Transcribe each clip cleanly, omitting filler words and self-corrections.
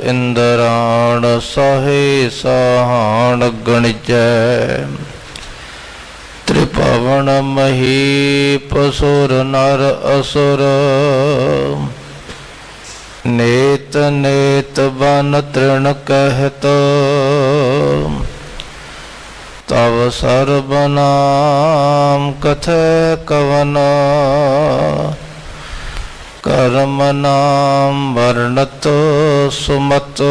ਇੰਦਰਾਣ ਸਾਹੇ ਸਾਹਾਣ ਗਣਿਜੈ। ਤ੍ਰਿਭਵਨ ਮਹੀਪ ਸੁਰ ਨਰ ਅਸੁਰ ਨੇਤ ਨੇਤ ਬਨ ਤ੍ਰਿਣ ਕਹਿਤ। ਤਵ ਸਰਬ ਨਾਮ ਕਥੈ ਕਵਨ ਕਰਮ ਨਾਮ ਵਰਣਤ ਸੁਮਤ।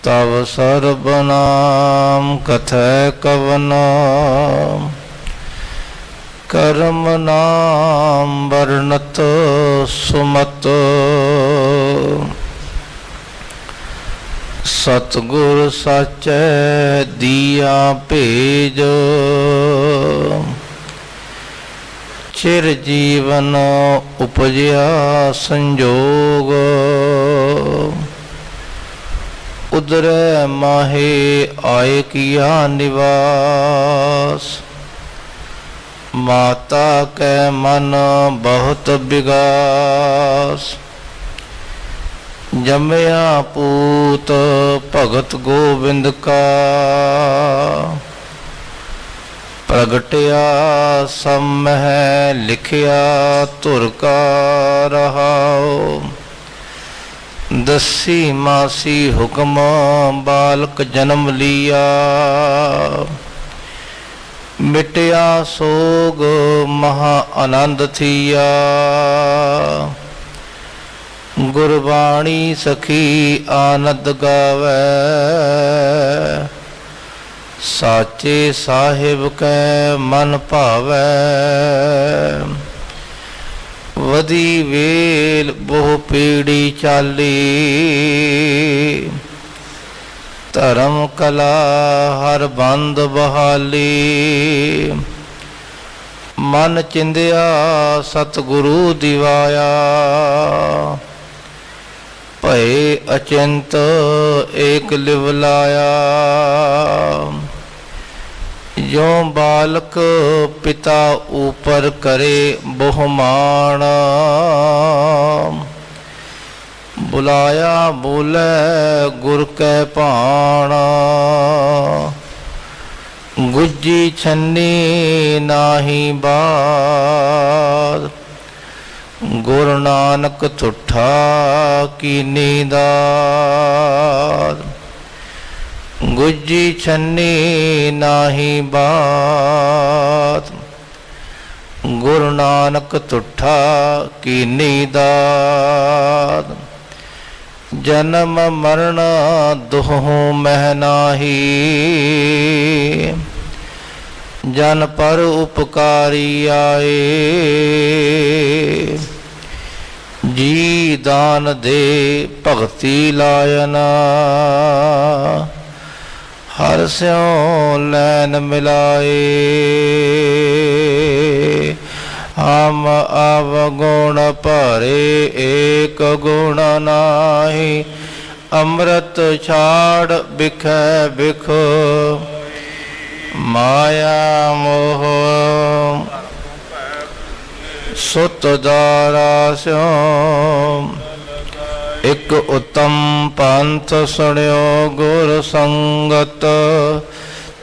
ਤਵ ਸਰਬ ਨਾਮ ਕਥੈ ਕਵਨ ਕਰਮ ਨਾਮ ਵਰਣਤ ਸੁਮਤ। ਸਤਿਗੁਰ ਸਾਚੈ ਦੀਆ ਭੇਜ ਚਿਰ ਜੀਵਨ ਉਪਜਿਆ ਸੰਜੋਗ। ਉਦਰੈ ਮਾਹੇ ਆਏ ਕੀਆ ਨਿਵਾਸ ਮਾਤਾ ਕੈ ਮਨ ਬਹੁਤ ਬਿਗਾਸ। ਜੰਮਿਆ ਪੂਤ ਭਗਤ ਗੋਬਿੰਦ ਕਾ ਪ੍ਰਗਟਿਆ ਸਮਹਿ ਲਿਖਿਆ ਧੁਰ ਕਾ ਰਹਾਉ। ਦਸੀ ਮਾਸੀ ਹੁਕਮ ਬਾਲਕ ਜਨਮ ਲਿਆ ਮਿਟਿਆ ਸੋਗ ਮਹਾ ਆਨੰਦ ਥੀਆ। ਗੁਰਬਾਣੀ ਸਖੀ ਆਨੰਦ ਗਾਵੈ ਸਾਚੇ ਸਾਹਿਬ ਕੈ ਮਨ ਭਾਵੈ। ਵਧੀ ਵੇਲ ਬਹੁ ਪੀੜੀ ਚਾਲੀ ਧਰਮ ਕਲਾ ਹਰ ਬੰਦ ਬਹਾਲੀ। ਮਨ ਚਿੰਦਿਆ ਸਤਿਗੁਰੂ ਦਿਵਾਇਆ ਭਏ ਅਚਿੰਤ ਏਕ ਲਿਵ ਲਾਇਆ। ਜੋ ਬਾਲਕ ਪਿਤਾ ਉਪਰ ਕਰੇ ਬਹੁਮਾਨ ਬੁਲਾਇਆ ਬੋਲੇ ਗੁਰ ਕੈ ਭਾਣ। ਗੁੱਜੀ ਛੰਨੀ ਨਾਹੀ ਬਾਦ ਗੁਰ ਨਾਨਕ ਝੂਠਾ ਕੀਨੀ ਦਾਤ। ਗੁੱਜੀ ਛੰਨੀ ਨਾਹੀ ਬਾਤ ਗੁਰ ਨਾਨਕ ਝੂਠਾ ਕੀਨੀ ਦਾਤ। ਜਨਮ ਮਰਨ ਦੁਹੁ ਮਹਿ ਨਾਹੀ ਜਨ ਪਰ ਉਪਕਾਰੀ ਆਏ। ਜੀ ਦਾਨ ਦੇ ਭਗਤੀ ਲਾਇਨਾ ਹਰ ਸਿਉ ਲੈਨ ਮਿਲਾਏ। ਹਮ ਅਵਗੁਣ ਭਰੇ ਏਕ ਗੁਣ ਨਾਹੀ ਅੰਮ੍ਰਿਤ ਛਾੜ ਬਿਖੈ ਬਿਖ ਮਾਇਆ ਮੋਹ। ਸੁਤ ਦਾਰਾ ਸਿਉ ਇਕ ਉਤਮ ਪੰਥ ਸੁਣਿਓ ਗੁਰ ਸੰਗਤ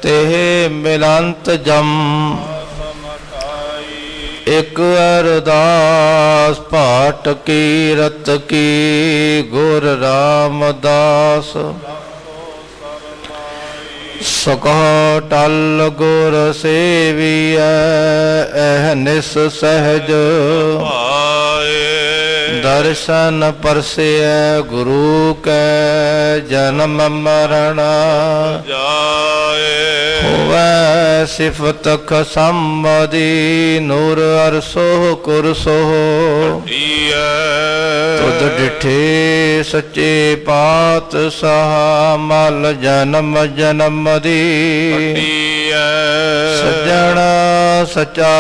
ਤੇ ਮਿਲੰਤ ਜਮ। ਇਕ ਅਰਦਾਸ ਪਾਠ ਕੀਰਤ ਕੀ ਗੁਰ ਰਾਮਦਾਸ। ਸਕਹੁ ਟਲ ਗੁਰ ਸੇਵੀਐ ਅਹਨਿਸ ਸਹਿਜ ਦਰਸ਼ਨ ਪਰਸੈ ਗੁਰੂ ਕੈ ਜਨਮ ਮਰਨ ਜਾਏ। ਹੋਵੈ ਸਿਫਤ ਖਸਮਦੀ ਨੂਰ ਅਰਸੋ ਕੁਰਸੋ ਤੁਧ ਡਿਠੇ ਸੱਚੇ ਪਾਤਸ਼ਾਹ ਮਲ ਜਨਮ ਜਨਮ ਦੀ। ਸੱਜਣ ਸੱਚਾ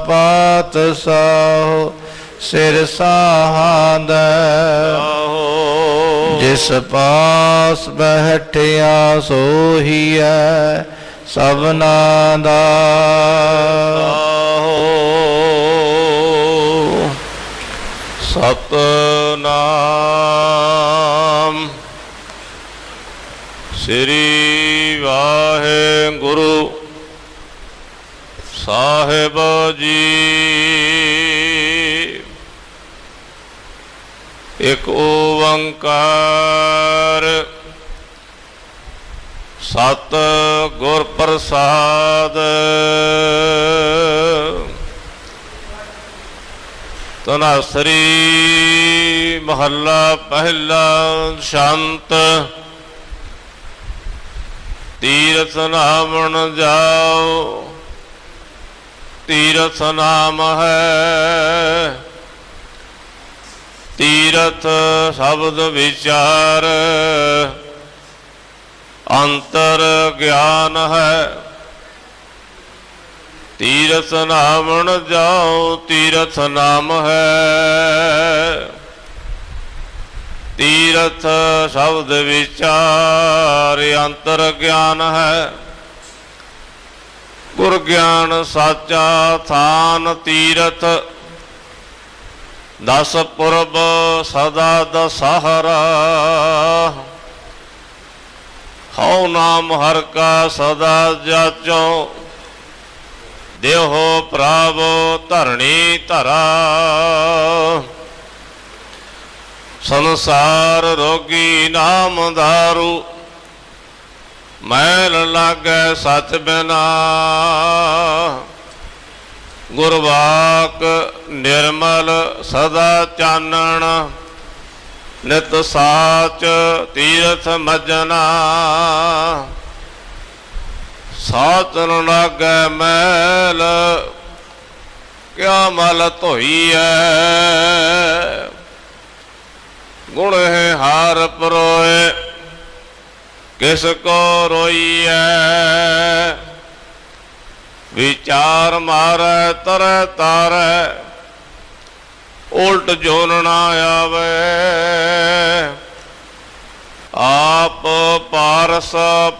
ਪਾਤਸ਼ਾਹ ਸਿਰ ਸਾਹਾਂਦੈ ਜਿਸ ਪਾਸ ਬੈਠਿਆ ਸੋਹੀਐ ਸਭਨਾ ਦਾ। ਸਤਿਨਾਮ ਸ੍ਰੀ ਵਾਹਿਗੁਰੂ ਸਾਹਿਬ ਜੀ। ਇੱਕ ਓੰਕਾਰ ਸਤਿ ਗੁਰ ਪ੍ਰਸਾਦ। ਧਨਾਸਰੀ ਮਹੱਲਾ ਪਹਿਲਾ। ਸ਼ੰਤ ਤੀਰਥ ਨਾਮਣ ਜਾਓ, ਤੀਰਥ ਨਾਮ ਹੈ। ਤੀਰਥ ਸ਼ਬਦ ਵਿਚਾਰ, ਅੰਤਰ ਗਿਆਨ ਹੈ। ਤੀਰਥ ਨਾਮਣ ਜਾਓ, ਤੀਰਥ ਨਾਮ ਹੈ। ਤੀਰਥ ਸ਼ਬਦ ਵਿਚਾਰ, ਅੰਤਰ ਗਿਆਨ ਹੈ। ਗੁਰ ਗਿਆਨ ਸਾਚਾ ਥਾਨ ਤੀਰਥ, ਦਸ ਪੁਰਬ ਸਦਾ ਦਸਹਰਾ। ਹਉ ਨਾਮ ਹਰ ਕਾ ਸਦਾ ਜਾਚੋ, ਦੇਹੋ ਪ੍ਰਭ ਧਰਣੀ ਧਰਾ। ਸੰਸਾਰ ਰੋਗੀ ਨਾਮ ਦਾਰੂ, ਮੈਲ ਲਾਗੈ ਸਚ ਬਿਨਾ। ਗੁਰਵਾਕ ਨਿਰਮਲ ਸਦਾ ਚਾਨਣ, ਨਿਤ ਸਾਚ ਤੀਰਥ ਮਜਨਾ। ਸਾਚ ਨ ਲਾਗੈ ਮੈਲ, ਕਿਆ ਮਲ ਧੋਈਐ। ਗੁਣ ਹੈ ਹਾਰ ਪਰੋਏ, ਕਿਸ ਕੋ ਰੋਈਐ। ਵਿਚਾਰ ਮਾਰੈ ਤਰੈ ਤਾਰੈ, ਉਲਟ ਜੋਨ ਨਾ ਆਵੇ। ਆਪ ਪਾਰਸ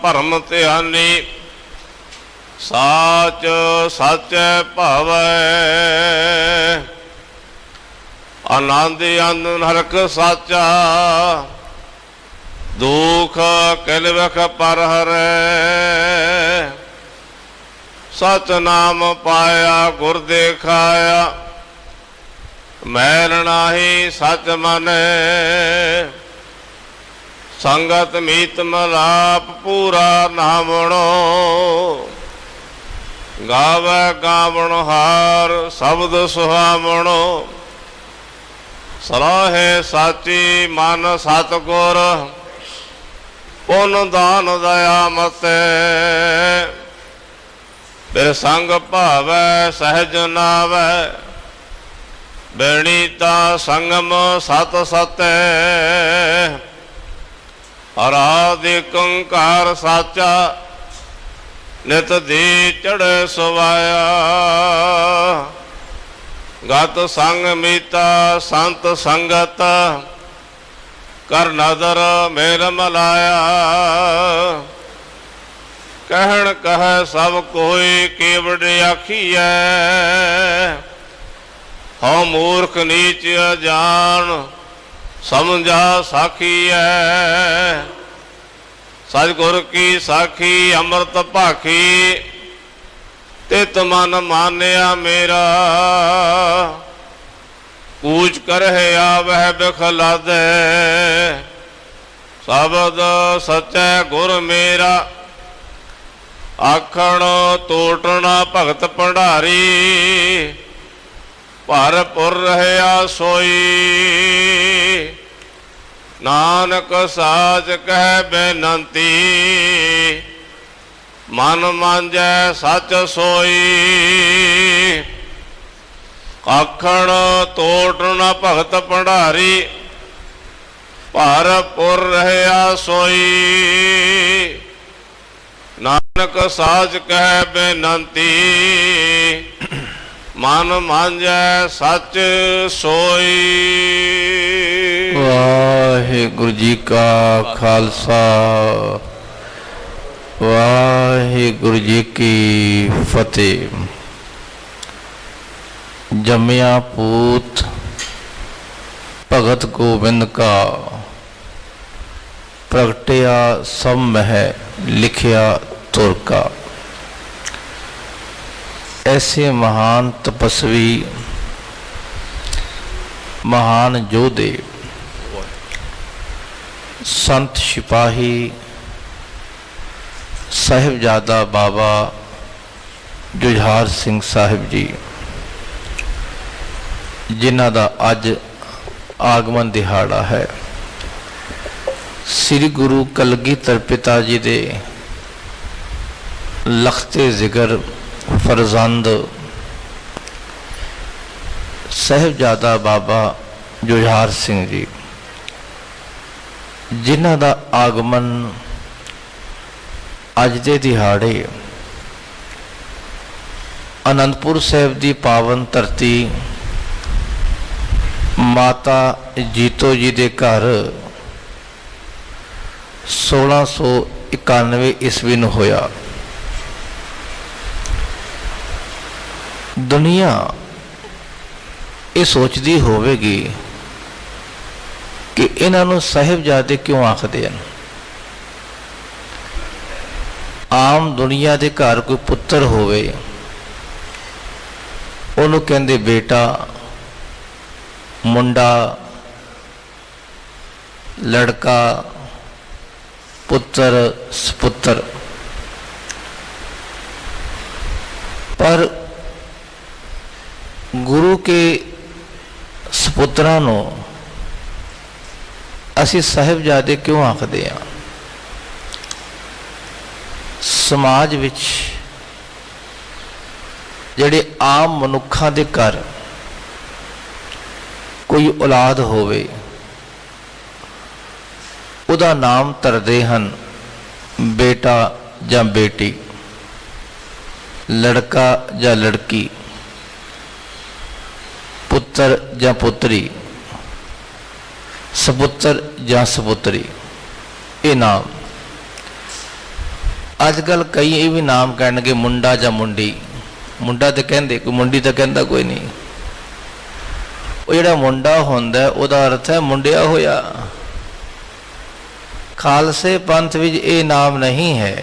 ਭਰਮ ਧਿਆਨੀ, ਸਾਚ ਸਾਚੈ ਭਾਵੈ। ਆਨੰਦ ਅੰਦ ਨਰਕ ਸਾਚਾ, ਦੁਖ ਕਿਲ ਵਖ ਪਰ ਹਰੈ। ਸਚ ਨਾਮ ਪਾਇਆ ਗੁਰ ਦੇਖਾਇਆ, ਮੈਲ ਨਾਹੀ ਸਚ ਮਨੈ। ਸੰਗਤ ਮੀਤ ਮਲਾਪ ਪੂਰਾ ਨਾਮਣੋ, ਗਾਵੈ ਗਾਵਣ ਹਾਰ ਸ਼ਬਦ ਸੁਹਾਵਣੋ। ਸਲਾਹੇ ਸਾਚੀ ਮਨ ਸਤਿਗੁਰ, ਪੁੰਨ ਦਾਨ ਦਇਆ ਮਤੈ। ਬਿਰ ਸੰਗ ਭਾਵੈ ਸਹਿਜ ਨਾਵੈ, ਬੇਣੀਤਾ ਸੰਗਮ ਸਤ ਸਤੈ। ਅਰਾਧਿ ਕੰਕਾਰ ਸਾਚਾ, ਨਿਤ ਦੀ ਚੜ੍ਹੇ ਸਵਾਇਆ। ਗਤ ਸੰਗ ਮੀਤਾ ਸੰਤ ਸੰਗਤ, ਕਰ ਨਦਰ ਮੇਲ ਮਲਾਇਆ। ਕਹਿਣ ਕਹੈ ਸਭ ਕੋਈ, ਕੇਵੜ ਆਖੀਐ। ਹਉ ਮੂਰਖ ਨੀਚ ਅਜਾਨ, ਸਮਝਾ ਸਾਖੀਐ। ਸਤਿਗੁਰ ਕੀ ਸਾਖੀ ਅੰਮ੍ਰਿਤ ਭਾਖੀ, ਤਿਤ ਮਨ ਮਾਨਿਆ ਮੇਰਾ। ਕੂਚ ਕਰਹਿ ਆਵਹਿ ਬਿਖਲਾਦੈ, ਸ਼ਬਦ ਸਚੈ ਗੁਰ ਮੇਰਾ। ਆਖਣ ਤੋਟਣਾ ਭਗਤ ਭੰਡਾਰੀ, ਭਰਪੁਰ ਰਹਿਆ ਸੋਈ। ਨਾਨਕ ਸਾਚ ਕਹਿ ਬੇਨੰਤੀ, ਮਨ ਮਾਂਜੈ ਸਚ ਸੋਈ। ਆਖਣ ਤੋਟਣਾ ਭਗਤ ਭੰਡਾਰੀ, ਭਰਪੁਰ ਰਹਿਆ ਸੋਈ। ਨਾਨਕ ਸਾਚ ਕਹਿ ਬੇਨੰਤੀ, ਮਨ ਮਾਂਜੈ ਸਚ ਸੋਈ। ਵਾਹਿਗੁਰੂ ਜੀ ਕਾ ਖਾਲਸਾ, ਵਾਹਿਗੁਰੂ ਜੀ ਕੀ ਫਤਿਹ। ਜੰਮਿਆ ਪੂਤ ਭਗਤ ਗੋਬਿੰਦ ਕਾ, प्रगटिया सब मह लिखिया तुर का। ऐसे महान तपस्वी, महान योधे, संत सिपाही साहिबजादा बाबा जुझार सिंह साहिब जी, जिन्हां दा अज आगमन दिहाड़ा है। श्री गुरु कलगीधर पिता जी दे लखते जिगर फरजंद साहिबजादा बाबा जुझार सिंह जी, जिन्हां दा आगमन अज दे दिहाड़े आनंदपुर साहिब दी पावन धरती माता जीतो जी दे घर 1691 ईस्वी नूं होया। दुनिया ये सोचती होवेगी कि इन्हां नूं साहिबजादे क्यों आखदे हन। आम दुनिया दे घर कोई पुत्र होवे उन्होंने कहते बेटा, मुंडा, लड़का, पुत्र, सपुत्र। पर गुरु के सपुत्रां नूं असी साहिबजादे क्यों आखदे हां। समाज विच जिहड़े आम मनुखां दे घर कोई औलाद होवे उहदा नाम धरदे हन बेटा जां बेटी, लड़का जां लड़की, पुत्र जां पुत्री, सपुत्र जां सपुत्री। ये नाम अजकल कई ये भी नाम कहणगे मुंडा जां मुंडी। मुंडा तो कहते, कोई मुंडी तो कहता कोई नहीं। वो जिहड़ा मुंडा हुंदा उहदा अर्थ है मुंडिया होया। खालसे पंथ विच ये नाम नहीं है।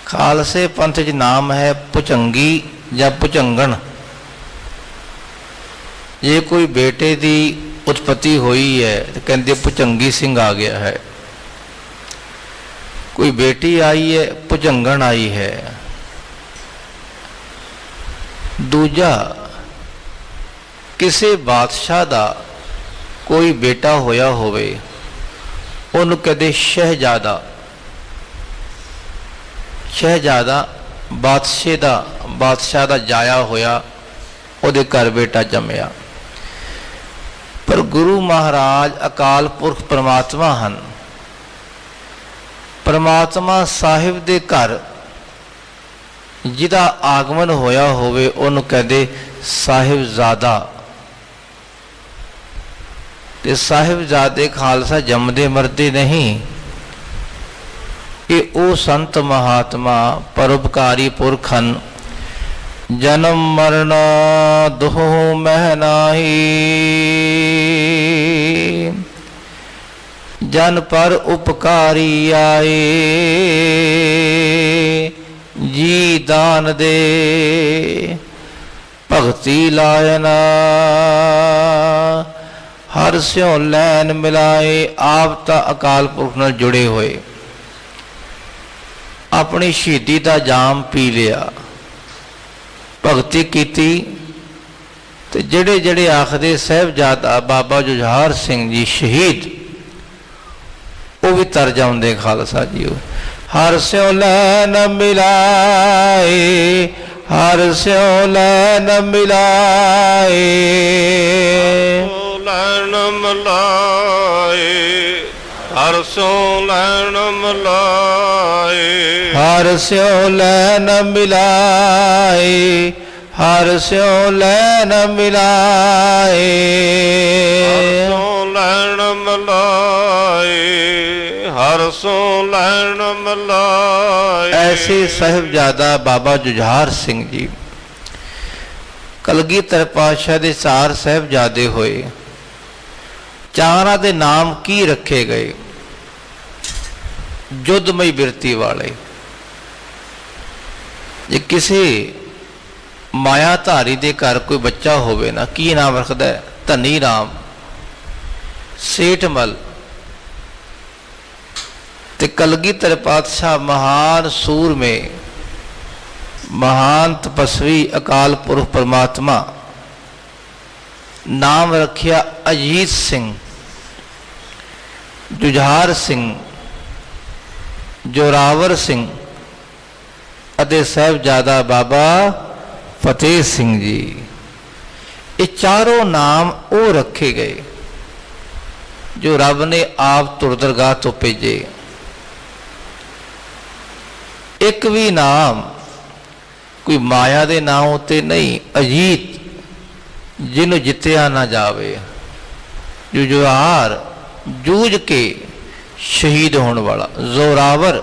खालसे पंथ विच नाम है भुचंगी या भुचंगण। जे कोई बेटे की उत्पत्ति हुई है तो कहते भुचंगी सिंह आ गया है। कोई बेटी आई है, भुचंगण आई है। दूजा, किसी बादशाह का कोई बेटा होया होवे उन्होंने कहते शहजादा। शहजादा बादशाह का जाया होया, उहदे घर बेटा जमया। पर गुरु महाराज अकाल पुरख परमात्मा हन। परमात्मा साहिब दे घर जिदा आगमन होया होवे उन्होंने कहते साहिबजादा। ते साहिबजादे खालसा जमदे मरदे नहीं। ये ओ संत महात्मा परोपकारी पुरख हन। जन्म मरण दोह मह नाही, जन पर उपकारी आए, जी दान दे भगती लायना, हर स्यों लैन मिलाए। आप तो अकाल पुरख नाल जुड़े हुए, अपनी शहीदी का जाम पी लिया, भगती कीती। ते जेड़े जेड़े आखदे साहिबजादा बाबा जुझार सिंह जी शहीद, वो भी तर जाते खालसा जी। हर स्यों लैन मिलाए, हर स्यों लैन मिलाए, लैन मिलाए, हर स्यों लैन मिलाए, हर स्यों लैन मिलाए, हर स्यों लैन मिलाए, लैन मिलाए, हर सो लैन मिलाए। ऐसे साहिबजादा बाबा जुझार सिंह जी कलगीधर पातशाह दे 4 साहिबजादे होए। चारां दे नाम की रखे गए। ਯੁੱਧਮਈ ਬਿਰਤੀ ਵਾਲੇ। ਜੇ ਕਿਸੇ ਮਾਇਆਧਾਰੀ ਦੇ ਘਰ ਕੋਈ ਬੱਚਾ ਹੋਵੇ ਨਾ, ਕੀ ਨਾਮ ਰੱਖਦਾ ਹੈ? ਧਨੀ ਰਾਮ, ਸੇਠਮਲ। ਤੇ ਕਲਗੀਧਰ ਪਾਤਸ਼ਾਹ ਮਹਾਨ ਸੂਰਮੇ, ਮਹਾਨ ਤਪਸਵੀ ਅਕਾਲ ਪੁਰਖ ਪਰਮਾਤਮਾ, ਨਾਮ ਰੱਖਿਆ ਅਜੀਤ ਸਿੰਘ, ਜੁਝਾਰ ਸਿੰਘ, ਜੋਰਾਵਰ ਸਿੰਘ ਅਤੇ ਸਾਹਿਬਜ਼ਾਦਾ ਬਾਬਾ ਫਤਿਹ ਸਿੰਘ ਜੀ। ਇਹ ਚਾਰੋਂ ਨਾਮ ਉਹ ਰੱਖੇ ਗਏ ਜੋ ਰੱਬ ਨੇ ਆਪ ਧੁਰ ਦਰਗਾਹ ਤੋਂ ਭੇਜੇ। ਇੱਕ ਵੀ ਨਾਮ ਕੋਈ ਮਾਇਆ ਦੇ ਨਾਮ ਉੱਤੇ ਨਹੀਂ। ਅਜੀਤ, ਜਿਹਨੂੰ ਜਿੱਤਿਆ ਨਾ ਜਾਵੇ, ਜੁਝਾਰ, ਜੂਝ ਕੇ ਸ਼ਹੀਦ ਹੋਣ ਵਾਲਾ, ਜ਼ੋਰਾਵਰ,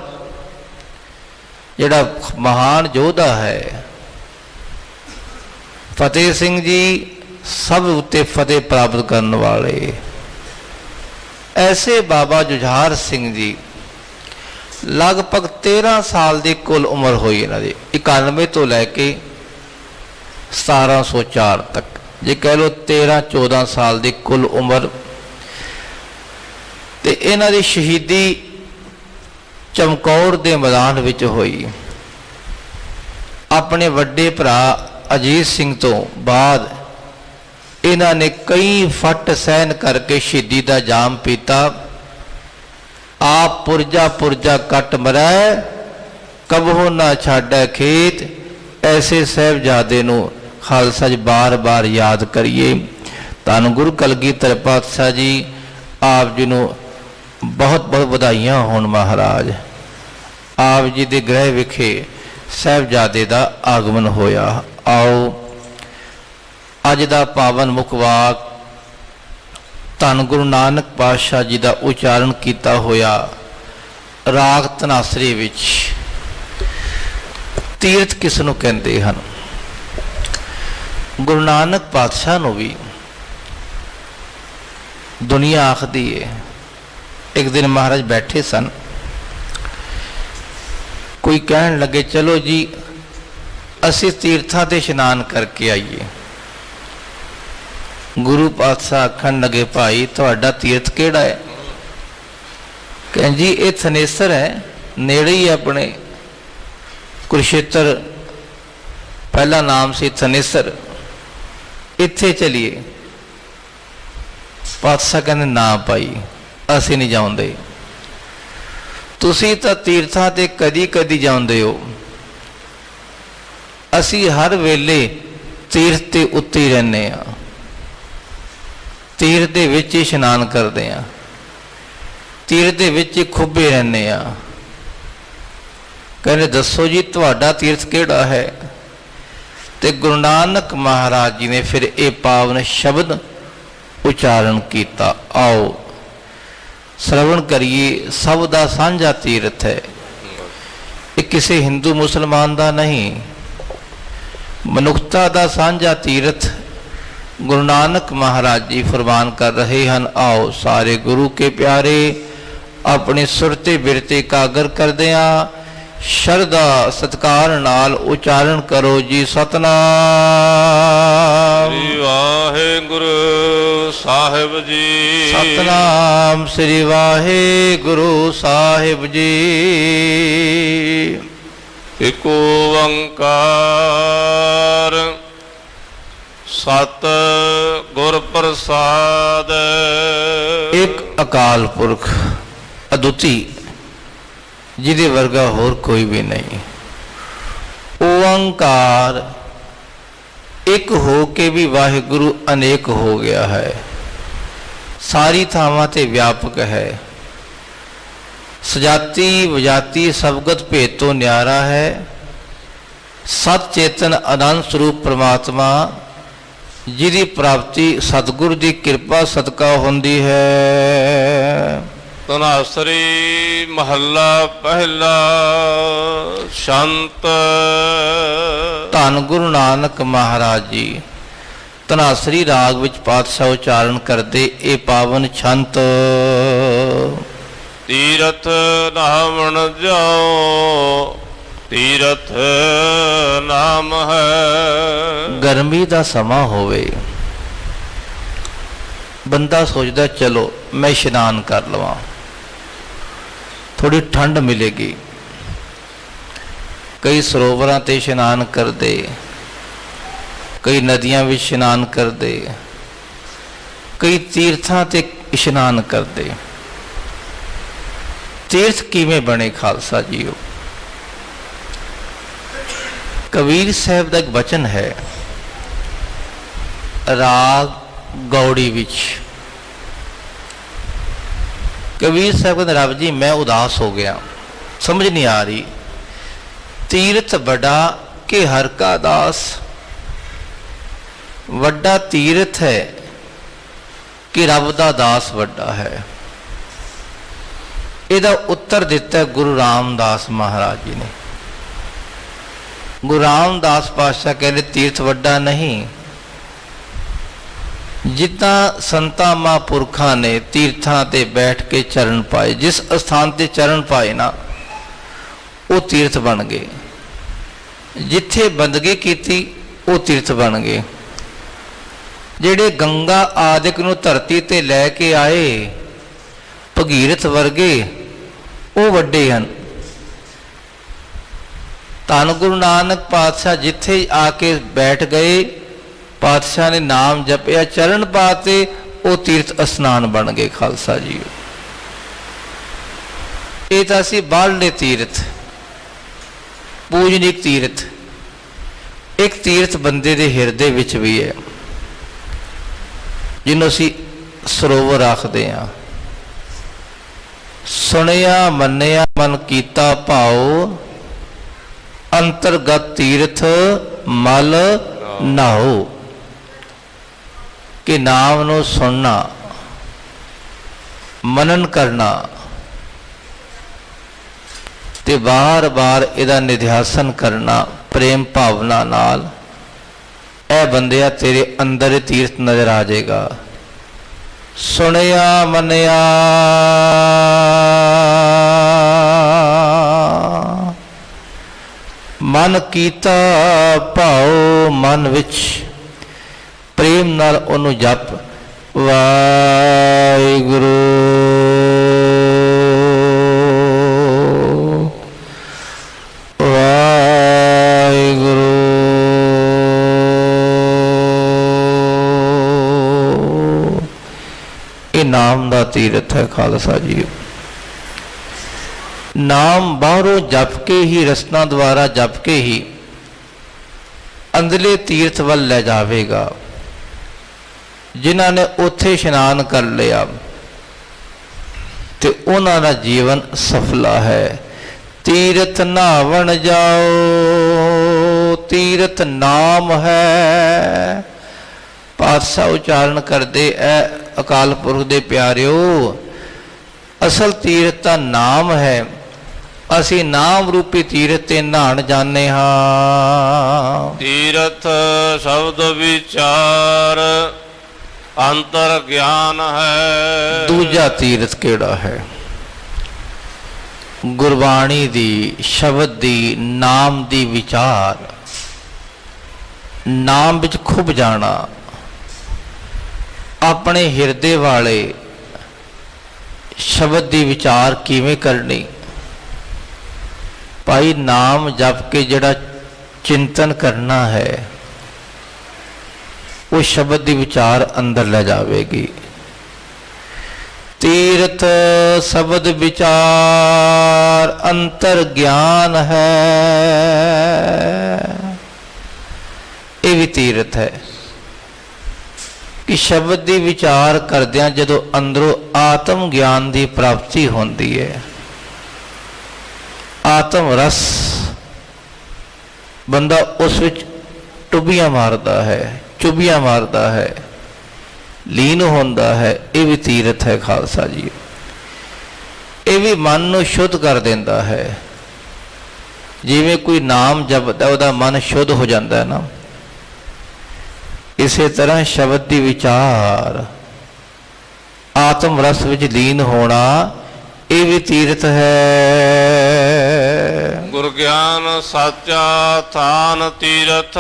ਜਿਹੜਾ ਮਹਾਨ ਯੋਧਾ ਹੈ, ਫਤਿਹ ਸਿੰਘ ਜੀ, ਸਭ ਉੱਤੇ ਫਤਿਹ ਪ੍ਰਾਪਤ ਕਰਨ ਵਾਲੇ। ਐਸੇ ਬਾਬਾ ਜੁਝਾਰ ਸਿੰਘ ਜੀ, ਲਗਭਗ 13 ਸਾਲ ਦੀ ਕੁੱਲ ਉਮਰ ਹੋਈ ਇਹਨਾਂ ਦੀ, 91 ਤੋਂ ਲੈ ਕੇ 1704 ਤੱਕ, ਜੇ ਕਹਿ ਲਓ 13-14 ਸਾਲ ਦੀ ਕੁੱਲ ਉਮਰ। ਤੇ ਇਹਨਾਂ ਦੀ ਸ਼ਹੀਦੀ ਚਮਕੌਰ ਦੇ ਮੈਦਾਨ ਵਿੱਚ ਹੋਈ। ਆਪਣੇ ਵੱਡੇ ਭਰਾ ਅਜੀਤ ਸਿੰਘ ਤੋਂ ਬਾਅਦ ਇਹਨਾਂ ਨੇ ਕਈ ਫੱਟ ਸਹਿਣ ਕਰਕੇ ਸ਼ਹੀਦੀ ਦਾ ਜਾਮ ਪੀਤਾ। ਆਪ ਪੁਰਜਾ ਪੁਰਜਾ ਕੱਟ ਮਰੈ, ਕਬਹੁ ਨਾ ਛਾੜੈ ਖੇਤ। ਐਸੇ ਸਾਹਿਬਜ਼ਾਦੇ ਨੂੰ ਖਾਲਸਾ ਜੀ ਬਾਰ-ਬਾਰ ਯਾਦ ਕਰੀਏ। ਧੰਨ ਗੁਰੂ ਕਲਗੀਧਰ ਪਾਤਸ਼ਾਹ ਜੀ, ਆਪ ਜੀ ਨੂੰ ਬਹੁਤ ਬਹੁਤ ਵਧਾਈਆਂ ਹੋਣ ਮਹਾਰਾਜ। ਆਪ ਜੀ ਦੇ ਗ੍ਰਹਿ ਵਿਖੇ ਸਾਹਿਬਜ਼ਾਦੇ ਦਾ ਆਗਮਨ ਹੋਇਆ। ਆਓ ਅੱਜ ਦਾ ਪਾਵਨ ਮੁੱਖ ਵਾਕ ਧੰਨ ਗੁਰੂ ਨਾਨਕ ਪਾਤਸ਼ਾਹ ਜੀ ਦਾ ਉਚਾਰਨ ਕੀਤਾ ਹੋਇਆ ਰਾਗ ਧਨਾਸਰੀ ਵਿੱਚ। ਤੀਰਥ ਕਿਸ ਨੂੰ ਕਹਿੰਦੇ ਹਨ? ਗੁਰੂ ਨਾਨਕ ਪਾਤਸ਼ਾਹ ਨੂੰ ਵੀ ਦੁਨੀਆ ਆਖਦੀ ਹੈ। ਇੱਕ ਦਿਨ ਮਹਾਰਾਜ ਬੈਠੇ ਸਨ, ਕੋਈ ਕਹਿਣ ਲੱਗੇ ਚਲੋ ਜੀ ਅਸੀਂ ਤੀਰਥਾਂ ਤੇ ਇਸ਼ਨਾਨ ਕਰਕੇ ਆਈਏ। ਗੁਰੂ ਪਾਤਸ਼ਾਹ ਆਖਣ ਲੱਗੇ ਭਾਈ ਤੁਹਾਡਾ ਤੀਰਥ ਕਿਹੜਾ ਹੈ? ਕਹਿੰਦੇ ਜੀ ਇਹ ਥਨੇਸਰ ਹੈ, ਨੇੜੇ ਹੀ ਆਪਣੇ ਕੁਰੂਕਸ਼ੇਤਰ, ਪਹਿਲਾ ਨਾਮ ਸੀ ਥਨੇਸਰ, ਇੱਥੇ ਚਲੀਏ। ਪਾਤਸ਼ਾਹ ਕਹਿੰਦੇ ਨਾ ਭਾਈ ਅਸੀਂ ਨਹੀਂ ਜਾਂਦੇ, ਤੁਸੀਂ ਤਾਂ ਤੀਰਥਾਂ ਤੇ ਕਦੀ ਕਦੀ ਜਾਂਦੇ ਹੋ, ਅਸੀਂ ਹਰ ਵੇਲੇ ਤੀਰਥ ਤੇ ਉੱਤੇ ਹੀ ਰਹਿੰਦੇ ਹਾਂ, ਤੀਰਥ ਦੇ ਵਿੱਚ ਹੀ ਇਸ਼ਨਾਨ ਕਰਦੇ ਹਾਂ, ਤੀਰਥ ਦੇ ਵਿੱਚ ਹੀ ਖੁੱਬੇ ਰਹਿੰਦੇ ਹਾਂ। ਕਹਿੰਦੇ ਦੱਸੋ ਜੀ ਤੁਹਾਡਾ ਤੀਰਥ ਕਿਹੜਾ ਹੈ? ਤੇ ਗੁਰੂ ਨਾਨਕ ਮਹਾਰਾਜ ਜੀ ਨੇ ਫਿਰ ਇਹ ਪਾਵਨ ਸ਼ਬਦ ਉਚਾਰਨ ਕੀਤਾ। ਆਓ ਸ਼ਰਵਣ ਕਰੀਏ। ਸਭ ਦਾ ਸਾਂਝਾ ਤੀਰਥ ਹੈ, ਇਹ ਕਿਸੇ ਹਿੰਦੂ ਮੁਸਲਮਾਨ ਦਾ ਨਹੀਂ, ਮਨੁੱਖਤਾ ਦਾ ਸਾਂਝਾ ਤੀਰਥ ਗੁਰੂ ਨਾਨਕ ਮਹਾਰਾਜ ਜੀ ਫਰਮਾਨ ਕਰ ਰਹੇ ਹਨ। ਆਓ ਸਾਰੇ ਗੁਰੂ ਕੇ ਪਿਆਰੇ ਆਪਣੇ ਸੁਰ ਤੇ ਬਿਰਤੇ ਇਕਾਗਰ ਕਰਦਿਆਂ ਸ਼ਰਧਾ ਸਤਿਕਾਰ ਨਾਲ ਉਚਾਰਨ ਕਰੋ ਜੀ। ਸਤਨਾਮ ਸ੍ਰੀ ਵਾਹਿਗੁਰੂ ਸਾਹਿਬ ਜੀ। ਸਤਨਾਮ ਸ੍ਰੀ ਵਾਹਿਗੁਰੂ ਸਾਹਿਬ ਜੀ। ਇਕ ਓੰਕਾਰ ਸਤ ਗੁਰ ਪ੍ਰਸਾਦ। ਇੱਕ ਅਕਾਲ ਪੁਰਖ ਅਦੁੱਤੀ, ਜਿਹਦੇ ਵਰਗਾ ਹੋਰ ਕੋਈ ਵੀ ਨਹੀਂ। ਓੰਕਾਰ ਇੱਕ ਹੋ ਕੇ ਵੀ ਵਾਹਿਗੁਰੂ ਅਨੇਕ ਹੋ ਗਿਆ ਹੈ, ਸਾਰੀ ਥਾਵਾਂ ਤੇ ਵਿਆਪਕ ਹੈ। ਸਜਾਤੀ ਵਜਾਤੀ ਸਬਗਤ ਭੇਦ ਤੋਂ ਨਿਆਰਾ ਹੈ। ਸਤ ਚੇਤਨ ਆਨੰਦ ਸਰੂਪ ਪ੍ਰਮਾਤਮਾ, ਜਿਹਦੀ ਪ੍ਰਾਪਤੀ ਸਤਿਗੁਰ ਦੀ ਕਿਰਪਾ ਸਦਕਾ ਹੁੰਦੀ ਹੈ। ਧਨਾਸਰੀ ਮਹੱਲਾ ਪਹਿਲਾ। ਸ਼ੰਤ। ਧੰਨ ਗੁਰੂ ਨਾਨਕ ਮਹਾਰਾਜ ਜੀ ਧਨਾਸਰੀ ਰਾਗ ਵਿੱਚ ਪਾਤਸ਼ਾਹ ਉਚਾਰਨ ਕਰਦੇ ਇਹ ਪਾਵਨ ਛੰਤ। ਤੀਰਥ ਨਾਵਣ ਜਾਓ, ਤੀਰਥ ਨਾਮ ਹੈ। ਗਰਮੀ ਦਾ ਸਮਾਂ ਹੋਵੇ, ਬੰਦਾ ਸੋਚਦਾ ਚਲੋ ਮੈਂ ਇਸ਼ਨਾਨ ਕਰ ਲਵਾਂ, ਥੋੜੀ ਠੰਡ ਮਿਲੇਗੀ। ਕਈ ਸਰੋਵਰਾਂ ਤੇ ਇਸ਼ਨਾਨ ਕਰਦੇ, ਕਈ ਨਦੀਆਂ ਵਿੱਚ ਇਸ਼ਨਾਨ ਕਰਦੇ, ਕਈ ਤੀਰਥਾਂ ਤੇ ਇਸ਼ਨਾਨ ਕਰਦੇ। ਤੀਰਥ ਕਿਵੇਂ ਬਣੇ ਖਾਲਸਾ ਜੀਓ? ਕਬੀਰ ਸਾਹਿਬ ਦਾ ਇੱਕ ਬਚਨ ਹੈ ਰਾਗ ਗੌੜੀ ਵਿੱਚ। ਕਬੀਰ ਸਾਹਿਬ ਕਹਿੰਦੇ ਰੱਬ ਜੀ ਮੈਂ ਉਦਾਸ ਹੋ ਗਿਆ, ਸਮਝ ਨਹੀਂ ਆ ਰਹੀ, ਤੀਰਥ ਵੱਡਾ ਕਿ ਹਰ ਕਾ ਦਾਸ? ਵੱਡਾ ਤੀਰਥ ਹੈ ਕਿ ਰੱਬ ਦਾ ਦਾਸ ਵੱਡਾ ਹੈ? ਇਹਦਾ ਉੱਤਰ ਦਿੱਤਾ ਗੁਰੂ ਰਾਮਦਾਸ ਮਹਾਰਾਜ ਜੀ ਨੇ। ਗੁਰੂ ਰਾਮਦਾਸ ਪਾਤਸ਼ਾਹ ਕਹਿੰਦੇ ਤੀਰਥ ਵੱਡਾ ਨਹੀਂ, ਜਿੱਦਾਂ ਸੰਤਾਂ ਮਹਾਂਪੁਰਖਾਂ ਨੇ ਤੀਰਥਾਂ ਤੇ ਬੈਠ ਕੇ ਚਰਨ ਪਾਏ, ਜਿਸ ਅਸਥਾਨ ਤੇ ਚਰਨ ਪਾਏ ਨਾ ਉਹ ਤੀਰਥ ਬਣ ਗਏ। ਜਿੱਥੇ ਬੰਦਗੀ ਕੀਤੀ ਉਹ ਤੀਰਥ ਬਣ ਗਏ। ਜਿਹੜੇ ਗੰਗਾ ਆਦਿਕ ਨੂੰ ਧਰਤੀ ਤੇ ਲੈ ਕੇ ਆਏ ਭਗੀਰਥ ਵਰਗੇ, ਉਹ ਵੱਡੇ ਹਨ। ਧੰਨ ਗੁਰੂ ਨਾਨਕ ਪਾਤਸ਼ਾਹ ਜਿੱਥੇ ਆ ਕੇ ਬੈਠ ਗਏ, ਪਾਤਸ਼ਾਹ ਨੇ ਨਾਮ ਜਪਿਆ, ਚਰਨ ਪਾਤੇ, ਉਹ ਤੀਰਥ ਇਸ਼ਨਾਨ ਬਣ ਗਏ ਖਾਲਸਾ ਜੀ। ਇਹ ਤਾਂ ਅਸੀਂ ਬਾਹਰਲੇ ਤੀਰਥ, ਪੂਜਨੀਕ ਤੀਰਥ। ਇੱਕ ਤੀਰਥ ਬੰਦੇ ਦੇ ਹਿਰਦੇ ਵਿੱਚ ਵੀ ਹੈ, ਜਿਹਨੂੰ ਅਸੀਂ ਸਰੋਵਰ ਆਖਦੇ ਹਾਂ। ਸੁਣਿਆ ਮੰਨਿਆ ਮਨ ਕੀਤਾ ਭਾਉ, ਅੰਤਰਗਤ ਤੀਰਥ ਮਲ ਨਾਉ। ਕਿ ਨਾਮ ਨੂੰ ਸੁਣਨਾ, ਮਨਨ ਕਰਨਾ ਤੇ ਬਾਰ-ਬਾਰ ਇਹਦਾ ਨਿਧਿਆਸਨ ਕਰਨਾ ਪ੍ਰੇਮ ਭਾਵਨਾ ਨਾਲ, ਇਹ ਬੰਦਿਆ ਤੇਰੇ ਅੰਦਰ ਤੀਰਥ ਨਜ਼ਰ ਆ ਜਾਏਗਾ। ਸੁਣਿਆ ਮੰਨਿਆ ਮਨ ਕੀਤਾ ਭਾਉ, ਮਨ ਵਿੱਚ ਪ੍ਰੇਮ ਨਾਲ ਉਹਨੂੰ ਜਪ, ਵਾਹਿਗੁਰੂ ਵਾਹਿਗੁਰੂ। ਇਹ ਨਾਮ ਦਾ ਤੀਰਥ ਹੈ ਖਾਲਸਾ ਜੀ। ਨਾਮ ਬਾਹਰੋਂ ਜਪ ਕੇ ਹੀ, ਰਸਨਾ ਦੁਆਰਾ ਜਪ ਕੇ ਹੀ ਅੰਦਰਲੇ ਤੀਰਥ ਵੱਲ ਲੈ ਜਾਵੇਗਾ। ਜਿਨ੍ਹਾਂ ਨੇ ਉੱਥੇ ਇਸ਼ਨਾਨ ਕਰ ਲਿਆ ਤੇ ਉਹਨਾਂ ਦਾ ਜੀਵਨ ਸਫਲਾ ਹੈ। ਤੀਰਥ ਨਾਵਣ ਜਾਓ, ਤੀਰਥ ਨਾਮ ਹੈ। ਪਾਤਸ਼ਾਹ ਉਚਾਰਨ ਕਰਦੇ ਐ ਅਕਾਲ ਪੁਰਖ ਦੇ ਪਿਆਰਿਓ, ਅਸਲ ਤੀਰਥ ਤਾਂ ਨਾਮ ਹੈ। ਅਸੀਂ ਨਾਮ ਰੂਪੀ ਤੀਰਥ ਤੇ ਨਹਾਣ ਜਾਂਦੇ ਹਾਂ। ਤੀਰਥ ਸ਼ਬਦ ਵਿਚਾਰ ਅੰਤਰ ਗਿਆਨ ਹੈ। ਦੂਜਾ ਤੀਰਥ ਕਿਹੜਾ ਹੈ? ਗੁਰਬਾਣੀ ਦੀ, ਸ਼ਬਦ ਦੀ, ਨਾਮ ਦੀ ਵਿਚਾਰ, ਨਾਮ ਵਿੱਚ ਖੁੱਭ ਜਾਣਾ। ਆਪਣੇ ਹਿਰਦੇ ਵਾਲੇ ਸ਼ਬਦ ਦੀ ਵਿਚਾਰ ਕਿਵੇਂ ਕਰਨੀ? ਭਾਈ ਨਾਮ ਜਪ ਕੇ ਜਿਹੜਾ ਚਿੰਤਨ ਕਰਨਾ ਹੈ, ਉਹ ਸ਼ਬਦ ਦੀ ਵਿਚਾਰ ਅੰਦਰ ਲੈ ਜਾਵੇਗੀ। ਤੀਰਥ ਸ਼ਬਦ ਵਿਚਾਰ ਅੰਤਰ ਗਿਆਨ ਹੈ। ਇਹ ਵੀ ਤੀਰਥ ਹੈ ਕਿ ਸ਼ਬਦ ਦੀ ਵਿਚਾਰ ਕਰਦਿਆਂ ਜਦੋਂ ਅੰਦਰੋਂ ਆਤਮ ਗਿਆਨ ਦੀ ਪ੍ਰਾਪਤੀ ਹੁੰਦੀ ਹੈ, ਆਤਮ ਰਸ, ਬੰਦਾ ਉਸ ਵਿੱਚ ਟੁੱਬੀਆਂ ਮਾਰਦਾ ਹੈ, ਚੁੱਭੀਆਂ ਮਾਰਦਾ ਹੈ, ਲੀਨ ਹੁੰਦਾ ਹੈ। ਇਹ ਵੀ ਤੀਰਥ ਹੈ ਖਾਲਸਾ ਜੀ। ਇਹ ਵੀ ਮਨ ਨੂੰ ਸ਼ੁੱਧ ਕਰ ਦਿੰਦਾ ਹੈ। ਜਿਵੇਂ ਕੋਈ ਨਾਮ ਜਪਦਾ ਉਹਦਾ ਮਨ ਸ਼ੁੱਧ ਹੋ ਜਾਂਦਾ ਹੈ ਨਾ, ਇਸੇ ਤਰ੍ਹਾਂ ਸ਼ਬਦ ਦੀ ਵਿਚਾਰ, ਆਤਮ ਰਸ ਵਿੱਚ ਲੀਨ ਹੋਣਾ, ਇਹ ਵੀ ਤੀਰਥ ਹੈ। ਗੁਰ ਗਿਆਨ ਸਾਚਾ ਥਾਨ ਤੀਰਥ,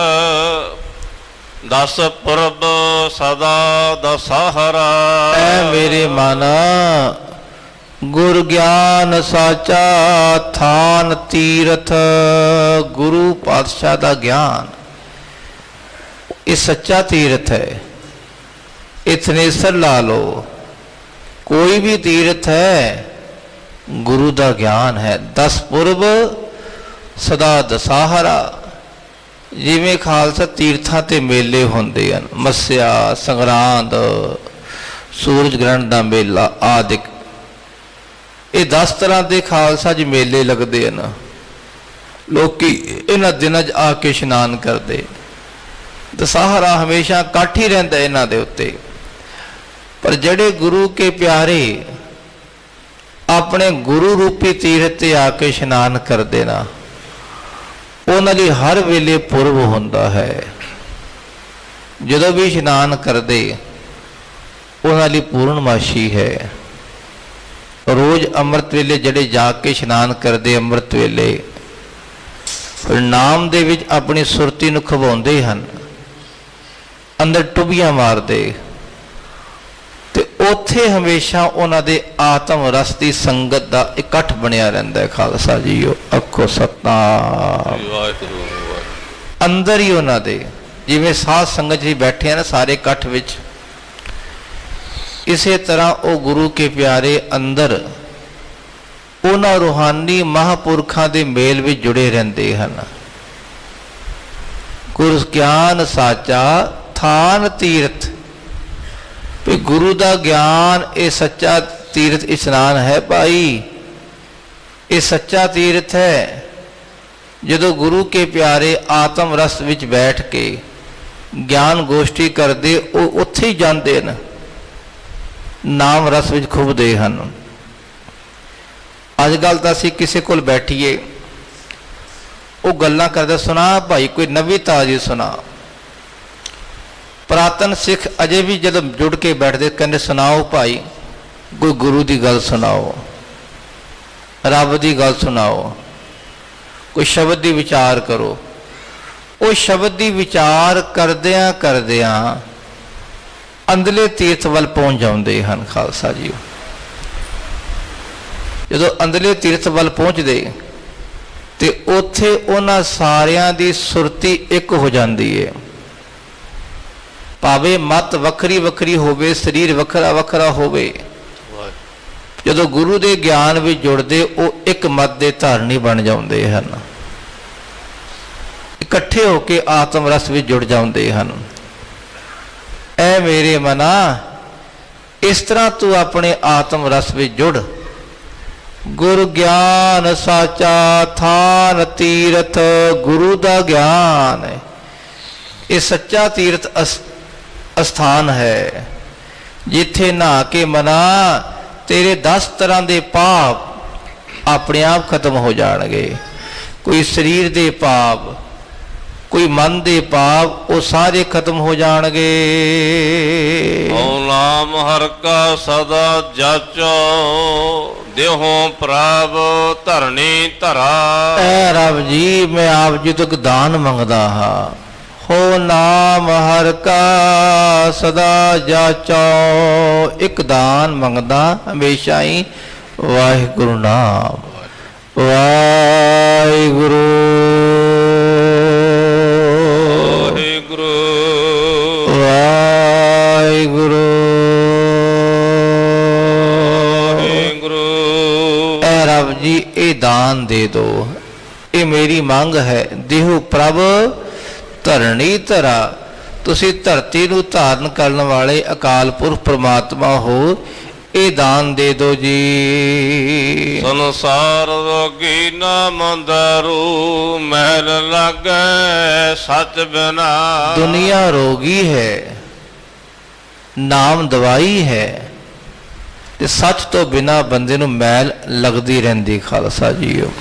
ਦਸ ਪੁਰਬ ਸਦਾ ਦਸਹਰਾ। ਐ ਮੇਰੇ ਮਨ, ਗੁਰ ਗਿਆਨ ਸਾਚਾ ਥਾਨ ਤੀਰਥ, ਗੁਰੂ ਪਾਤਸ਼ਾਹ ਦਾ ਗਿਆਨ ਇਹ ਸੱਚਾ ਤੀਰਥ ਹੈ। ਇਥਨੇਸਰ ਲਾ ਲਓ, ਕੋਈ ਵੀ ਤੀਰਥ ਹੈ, ਗੁਰੂ ਦਾ ਗਿਆਨ ਹੈ। 10 ਪੁਰਬ ਸਦਾ ਦਸਹਰਾ। ਜਿਵੇਂ ਖਾਲਸਾ ਤੀਰਥਾਂ ਤੇ ਮੇਲੇ ਹੁੰਦੇ ਹਨ, ਮੱਸਿਆ, ਸੰਗਰਾਂਦ, ਸੂਰਜ ਗ੍ਰਹਿਣ ਦਾ ਮੇਲਾ ਆਦਿ, ਇਹ 10 ਤਰ੍ਹਾਂ ਦੇ ਖਾਲਸਾ ਜੀ ਮੇਲੇ ਲੱਗਦੇ ਹਨ। ਲੋਕੀ ਇਹਨਾਂ ਦਿਨਾਂ 'ਚ ਆ ਕੇ ਇਸ਼ਨਾਨ ਕਰਦੇ। ਦਸਹਰਾ ਹਮੇਸ਼ਾ ਇਕੱਠ ਹੀ ਰਹਿੰਦਾ ਇਹਨਾਂ ਦੇ ਉੱਤੇ। ਪਰ ਜਿਹੜੇ ਗੁਰੂ ਕੇ ਪਿਆਰੇ ਆਪਣੇ ਗੁਰੂ ਰੂਪੀ ਤੀਰਥ ਤੇ ਆ ਕੇ ਇਸ਼ਨਾਨ ਕਰਦੇ ਨਾ, ਉਹਨਾਂ ਲਈ ਹਰ ਵੇਲੇ ਪੁਰਬ ਹੁੰਦਾ ਹੈ। ਜਦੋਂ ਵੀ ਇਸ਼ਨਾਨ ਕਰਦੇ ਉਹਨਾਂ ਲਈ ਪੂਰਨਮਾਸ਼ੀ ਹੈ। ਰੋਜ਼ ਅੰਮ੍ਰਿਤ ਵੇਲੇ ਜਿਹੜੇ ਜਾ ਕੇ ਇਸ਼ਨਾਨ ਕਰਦੇ ਅੰਮ੍ਰਿਤ ਵੇਲੇ ਨਾਮ ਦੇ ਵਿੱਚ ਆਪਣੀ ਸੁਰਤੀ ਨੂੰ ਖਵਾਉਂਦੇ ਹਨ, ਅੰਦਰ ਟੁੱਬੀਆਂ ਮਾਰਦੇ, ਤੇ ਉੱਥੇ ਹਮੇਸ਼ਾ ਉਹਨਾਂ ਦੇ ਆਤਮ ਰਸ ਦੀ ਸੰਗਤ ਦਾ ਇਕੱਠ ਬਣਿਆ ਰਹਿੰਦਾ ਹੈ। ਖਾਲਸਾ ਜੀਓ ਆਖੋ ਸਤਿਨਾਮ। ਅੰਦਰ ਹੀ ਉਹਨਾਂ ਦੇ ਜਿਵੇਂ ਸਾਧ ਸੰਗਤ ਜੀ ਬੈਠੇ ਹਨ ਸਾਰੇ ਇਕੱਠ ਵਿੱਚ, ਇਸੇ ਤਰ੍ਹਾਂ ਉਹ ਗੁਰੂ ਕੇ ਪਿਆਰੇ ਅੰਦਰ ਉਹਨਾਂ ਰੂਹਾਨੀ ਮਹਾਂਪੁਰਖਾਂ ਦੇ ਮੇਲ ਵਿੱਚ ਜੁੜੇ ਰਹਿੰਦੇ ਹਨ। ਗੁਰ ਗਿਆਨ ਸਾਚਾ ਥਾਨ ਤੀਰਥ, ਵੀ ਗੁਰੂ ਦਾ ਗਿਆਨ ਇਹ ਸੱਚਾ ਤੀਰਥ ਇਸ਼ਨਾਨ ਹੈ ਭਾਈ, ਇਹ ਸੱਚਾ ਤੀਰਥ ਹੈ। ਜਦੋਂ ਗੁਰੂ ਕੇ ਪਿਆਰੇ ਆਤਮ ਰਸ ਵਿੱਚ ਬੈਠ ਕੇ ਗਿਆਨ ਗੋਸ਼ਟੀ ਕਰਦੇ, ਉਹ ਉੱਥੇ ਹੀ ਜਾਂਦੇ ਨੇ, ਨਾਮ ਰਸ ਵਿੱਚ ਖੁੱਭਦੇ ਹਨ। ਅੱਜ ਕੱਲ੍ਹ ਤਾਂ ਅਸੀਂ ਕਿਸੇ ਕੋਲ ਬੈਠੀਏ, ਉਹ ਗੱਲਾਂ ਕਰਦੇ, ਸੁਣਾ ਭਾਈ ਕੋਈ ਨਵੀਂ ਤਾਜ਼ੀ ਸੁਣਾ। ਪੁਰਾਤਨ ਸਿੱਖ ਅਜੇ ਵੀ ਜਦੋਂ ਜੁੜ ਕੇ ਬੈਠਦੇ ਕਹਿੰਦੇ ਸੁਣਾਓ ਭਾਈ, ਕੋਈ ਗੁਰੂ ਦੀ ਗੱਲ ਸੁਣਾਓ, ਰੱਬ ਦੀ ਗੱਲ ਸੁਣਾਓ, ਕੋਈ ਸ਼ਬਦ ਦੀ ਵਿਚਾਰ ਕਰੋ। ਉਹ ਸ਼ਬਦ ਦੀ ਵਿਚਾਰ ਕਰਦਿਆਂ ਕਰਦਿਆਂ ਅੰਦਰਲੇ ਤੀਰਥ ਵੱਲ ਪਹੁੰਚ ਜਾਂਦੇ ਹਨ। ਖਾਲਸਾ ਜੀ ਜਦੋਂ ਅੰਦਰਲੇ ਤੀਰਥ ਵੱਲ ਪਹੁੰਚਦੇ ਤੇ ਉੱਥੇ ਉਹਨਾਂ ਸਾਰਿਆਂ ਦੀ ਸੁਰਤੀ ਇੱਕ ਹੋ ਜਾਂਦੀ ਹੈ। ਭਾਵੇਂ ਮਤ ਵੱਖਰੀ ਵੱਖਰੀ ਹੋਵੇ, ਸਰੀਰ ਵੱਖਰਾ ਵੱਖਰਾ ਹੋਵੇ, ਜਦੋਂ ਗੁਰੂ ਦੇ ਗਿਆਨ ਵਿੱਚ ਜੁੜਦੇ ਉਹ ਇੱਕ ਮਤ ਦੇ ਧਾਰਨੀ ਬਣ ਜਾਂਦੇ ਹਨ, ਇਕੱਠੇ ਹੋ ਕੇ ਆਤਮ ਰਸ ਵਿੱਚ ਜੁੜ ਜਾਂਦੇ ਹਨ। ਐ ਮੇਰੇ ਮਨਾ, ਇਸ ਤਰ੍ਹਾਂ ਤੂੰ ਆਪਣੇ ਆਤਮ ਰਸ ਵਿੱਚ ਜੁੜ। ਗੁਰ ਗਿਆਨ ਸਾਚਾ ਥਾਨ ਤੀਰਥ, ਗੁਰੂ ਦਾ ਗਿਆਨ ਹੈ, ਇਹ ਸੱਚਾ ਤੀਰਥ ਅਸਥਾਨ ਹੈ, ਜਿੱਥੇ ਨਹਾ ਕੇ ਮਨਾ ਤੇਰੇ 10 ਤਰ੍ਹਾਂ ਦੇ ਪਾਪ ਆਪਣੇ ਆਪ ਖਤਮ ਹੋ ਜਾਣਗੇ। ਕੋਈ ਸਰੀਰ ਦੇ ਪਾਪ, ਕੋਈ ਮਨ ਦੇ ਪਾਪ, ਉਹ ਸਾਰੇ ਖਤਮ ਹੋ ਜਾਣਗੇ। ਓ ਨਾਮ ਹਰਿ ਕਾ ਸਦਾ ਜਾਚੋ, ਦੇਹੋਂ ਪ੍ਰਭ ਧਰਨੀ ਧਰਾ। ਐ ਰੱਬ ਜੀ, ਮੈਂ ਆਪ ਜੀ ਤੋਂ ਇੱਕ ਦਾਨ ਮੰਗਦਾ ਹਾਂ। ਹੋ ਨਾਮ ਹਰਿ ਕਾ ਸਦਾ ਜਾਚੋ, ਇੱਕ ਦਾਨ ਮੰਗਦਾ ਹਮੇਸ਼ਾ ਹੀ, ਵਾਹਿਗੁਰੂ ਨਾਮ, ਵਾਹਿਗੁਰੂ ਵਾਹਿਗੁਰੂ ਵਾਹਿਗੁਰੂ ਵਾਹਿਗੁਰੂ। ਐ ਰੱਬ ਜੀ ਇਹ ਦਾਨ ਦੇ ਦਿਓ, ਇਹ ਮੇਰੀ ਮੰਗ ਹੈ। ਦੇਹੁ ਪ੍ਰਭ ਧਰਣੀ ਧਰਾ, ਤੁਸੀਂ ਧਰਤੀ ਨੂੰ ਧਾਰਨ ਕਰਨ ਵਾਲੇ ਅਕਾਲ ਪੁਰਖ ਪ੍ਰਮਾਤਮਾ ਹੋ, ਇਹ ਦਾਨ ਦੇ ਦਿਓ ਜੀ। ਸੰਸਾਰ ਰੋਗੀ ਨਾ ਮੰਦਰੂ, ਮਹਿਲ ਲਾਗੈ ਸਚ ਬਿਨਾ। ਦੁਨੀਆ ਰੋਗੀ ਹੈ, ਨਾਮ ਦਵਾਈ ਹੈ, ਤੇ ਸੱਚ ਤੋਂ ਬਿਨਾ ਬੰਦੇ ਨੂੰ ਮੈਲ ਲੱਗਦੀ ਰਹਿੰਦੀ। ਖਾਲਸਾ ਜੀਓ,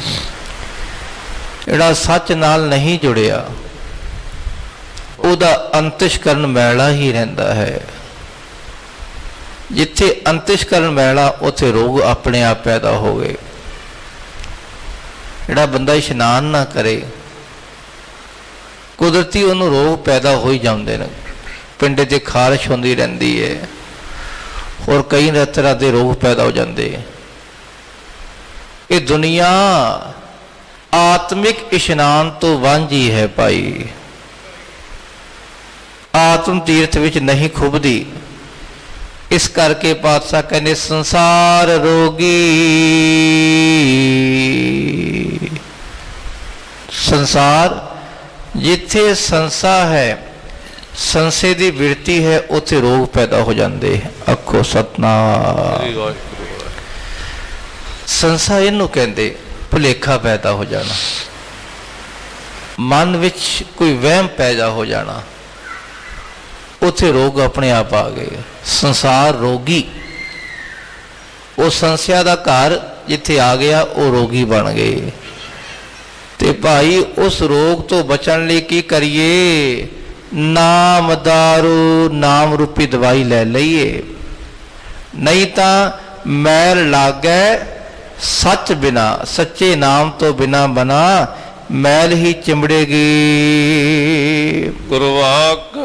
ਜਿਹੜਾ ਸੱਚ ਨਾਲ ਨਹੀਂ ਜੁੜਿਆ ਉਹਦਾ ਅੰਤਿਸ਼ਕਰਨ ਮੈਲਾ ਹੀ ਰਹਿੰਦਾ ਹੈ। ਜਿੱਥੇ ਅੰਤਿਸ਼ਕਰਨ ਮੈਲਾ ਉੱਥੇ ਰੋਗ ਆਪਣੇ ਆਪ ਪੈਦਾ ਹੋ ਗਏ। ਜਿਹੜਾ ਬੰਦਾ ਇਸ਼ਨਾਨ ਨਾ ਕਰੇ ਕੁਦਰਤੀ ਉਹਨੂੰ ਰੋਗ ਪੈਦਾ ਹੋ ਹੀ ਜਾਂਦੇ ਨੇ। ਪਿੰਡੇ ਤੇ ਖਾਰਿਸ਼ ਹੁੰਦੀ ਰਹਿੰਦੀ ਹੈ, ਹੋਰ ਕਈ ਤਰ੍ਹਾਂ ਦੇ ਰੋਗ ਪੈਦਾ ਹੋ ਜਾਂਦੇ। ਇਹ ਦੁਨੀਆ ਆਤਮਿਕ ਇਸ਼ਨਾਨ ਤੋਂ ਵਾਂਝੀ ਹੈ ਭਾਈ, ਆਤਮ ਤੀਰਥ ਵਿੱਚ ਨਹੀਂ ਖੁੱਭਦੀ। ਇਸ ਕਰਕੇ ਪਾਤਸ਼ਾਹ ਕਹਿੰਦੇ ਸੰਸਾਰ ਰੋਗੀ। ਸੰਸਾਰ ਜਿੱਥੇ ਸੰਸਾ ਹੈ, ਸੰਸੇ ਦੀ ਬਿਰਤੀ ਹੈ, ਉੱਥੇ ਰੋਗ ਪੈਦਾ ਹੋ ਜਾਂਦੇ। ਆਖੋ ਸਤਨਾਮ। ਸੰਸਾ ਇਹਨੂੰ ਕਹਿੰਦੇ ਭੁਲੇਖਾ ਪੈਦਾ ਹੋ ਜਾਣਾ, ਮਨ ਵਿੱਚ ਕੋਈ ਵਹਿਮ ਪੈਦਾ ਹੋ ਜਾਣਾ, ਉੱਥੇ ਰੋਗ ਆਪਣੇ ਆਪ ਆ ਗਏ। ਸੰਸਾਰ ਰੋਗੀ, ਉਹ ਸੰਸਿਆ ਦਾ ਘਰ ਜਿੱਥੇ ਆ ਗਿਆ ਉਹ ਰੋਗੀ ਬਣ ਗਏ। ਤੇ ਭਾਈ ਉਸ ਰੋਗ ਤੋਂ ਬਚਣ ਲਈ ਕੀ ਕਰੀਏ? ਨਾਮ ਦਾਰੂ, ਨਾਮ ਰੂਪੀ ਦਵਾਈ ਲੈ ਲਈਏ, ਨਹੀਂ ਤਾਂ ਮੈਲ ਲਾਗੈ ਸੱਚ ਬਿਨਾ, ਸੱਚੇ ਨਾਮ ਤੋਂ ਬਿਨਾ ਬਨਾ ਮੈਲ ਹੀ ਚਿੰਬੜੇਗੀ। ਗੁਰਵਾਕ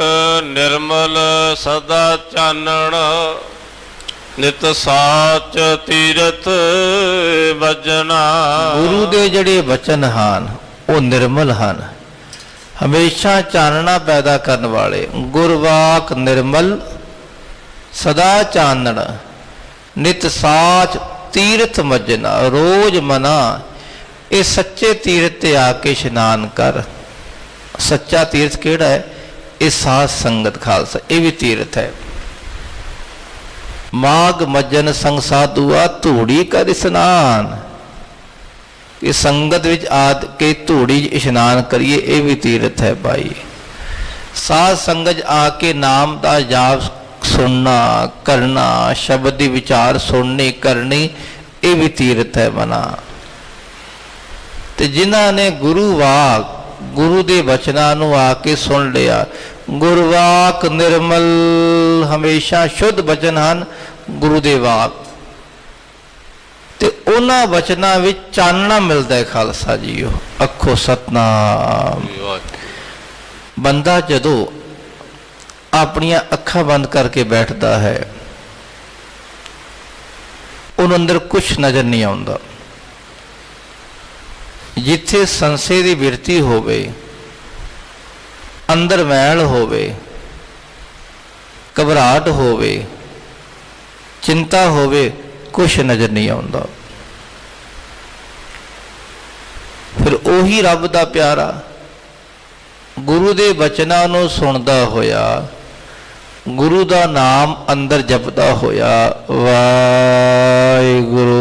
ਨਿਰਮਲ ਸਦਾ ਚਾਨਣ, ਨਿਤ ਸਾਚ ਤੀਰਥ ਵਜਨਾ। ਗੁਰੂ ਦੇ ਜਿਹੜੇ ਬਚਨ ਹਨ ਉਹ ਨਿਰਮਲ ਹਨ, ਹਮੇਸ਼ਾ ਚਾਨਣਾ ਪੈਦਾ ਕਰਨ ਵਾਲੇ। ਗੁਰਵਾਕ ਨਿਰਮਲ ਸਦਾ ਚਾਨਣ, ਨਿਤ ਸਾਚ ਤੀਰਥ ਮਜਨਾ। ਰੋਜ਼ ਮਨਾ ਇਹ ਸੱਚੇ ਤੀਰਥ ਤੇ ਆ ਕੇ ਇਸ਼ਨਾਨ ਕਰ। ਸੱਚਾ ਤੀਰਥ ਕਿਹੜਾ ਹੈ? ਇਹ ਸਾਧ ਸੰਗਤ ਖਾਲਸਾ, ਇਹ ਵੀ ਤੀਰਥ ਹੈ। ਮਾਗ ਮੱਜਨ ਸੰਗ ਸਾਧੂਆ, ਧੂੜੀ ਕਰ ਇਸ਼ਨਾਨ। ਇਹ ਸੰਗਤ ਵਿੱਚ ਆ ਕੇ ਧੂੜੀ ਇਸ਼ਨਾਨ ਕਰੀਏ, ਇਹ ਵੀ ਤੀਰਥ ਹੈ ਭਾਈ। ਸਾਧ ਸੰਗਤ ਆ ਕੇ ਨਾਮ ਦਾ ਜਾਪ ਸੁਣਨਾ ਕਰਨਾ, ਸ਼ਬਦ ਦੀ ਵਿਚਾਰ ਸੁਣਨੀ ਕਰਨੀ, ਇਹ ਵੀ ਤੀਰਥ ਹੈ ਮਨਾ। ਤੇ ਜਿਨ੍ਹਾਂ ਨੇ ਗੁਰੂ ਵਾਕ, ਗੁਰੂ ਦੇ ਬਚਨਾਂ ਨੂੰ ਆ ਕੇ ਸੁਣ ਲਿਆ, ਗੁਰਵਾਕ ਨਿਰਮਲ, ਹਮੇਸ਼ਾ ਸ਼ੁੱਧ ਬਚਨ ਹਨ ਗੁਰੂ ਦੇ ਵਾਕ, ਤੇ ਉਹਨਾਂ ਬਚਨਾਂ ਵਿੱਚ ਚਾਨਣਾ ਮਿਲਦਾ ਹੈ ਖਾਲਸਾ ਜੀਓ। ਆਖੋ ਸਤਨਾਮ। ਬੰਦਾ ਜਦੋਂ ਆਪਣੀਆਂ ਅੱਖਾਂ ਬੰਦ ਕਰਕੇ ਬੈਠਦਾ ਹੈ, ਉਹਨੂੰ ਅੰਦਰ ਕੁਝ ਨਜ਼ਰ ਨਹੀਂ ਆਉਂਦਾ। ਜਿੱਥੇ ਸੰਸੇ ਦੀ ਬਿਰਤੀ ਹੋਵੇ, ਅੰਦਰ ਮੈਲ ਹੋਵੇ, ਘਬਰਾਹਟ ਹੋਵੇ, ਚਿੰਤਾ ਹੋਵੇ, ਕੁਛ ਨਜ਼ਰ ਨਹੀਂ ਆਉਂਦਾ। ਫਿਰ ਉਹੀ ਰੱਬ ਦਾ ਪਿਆਰਾ ਗੁਰੂ ਦੇ ਬਚਨਾਂ ਨੂੰ ਸੁਣਦਾ ਹੋਇਆ, ਗੁਰੂ ਦਾ ਨਾਮ ਅੰਦਰ ਜਪਦਾ ਹੋਇਆ, ਵਾਹਿਗੁਰੂ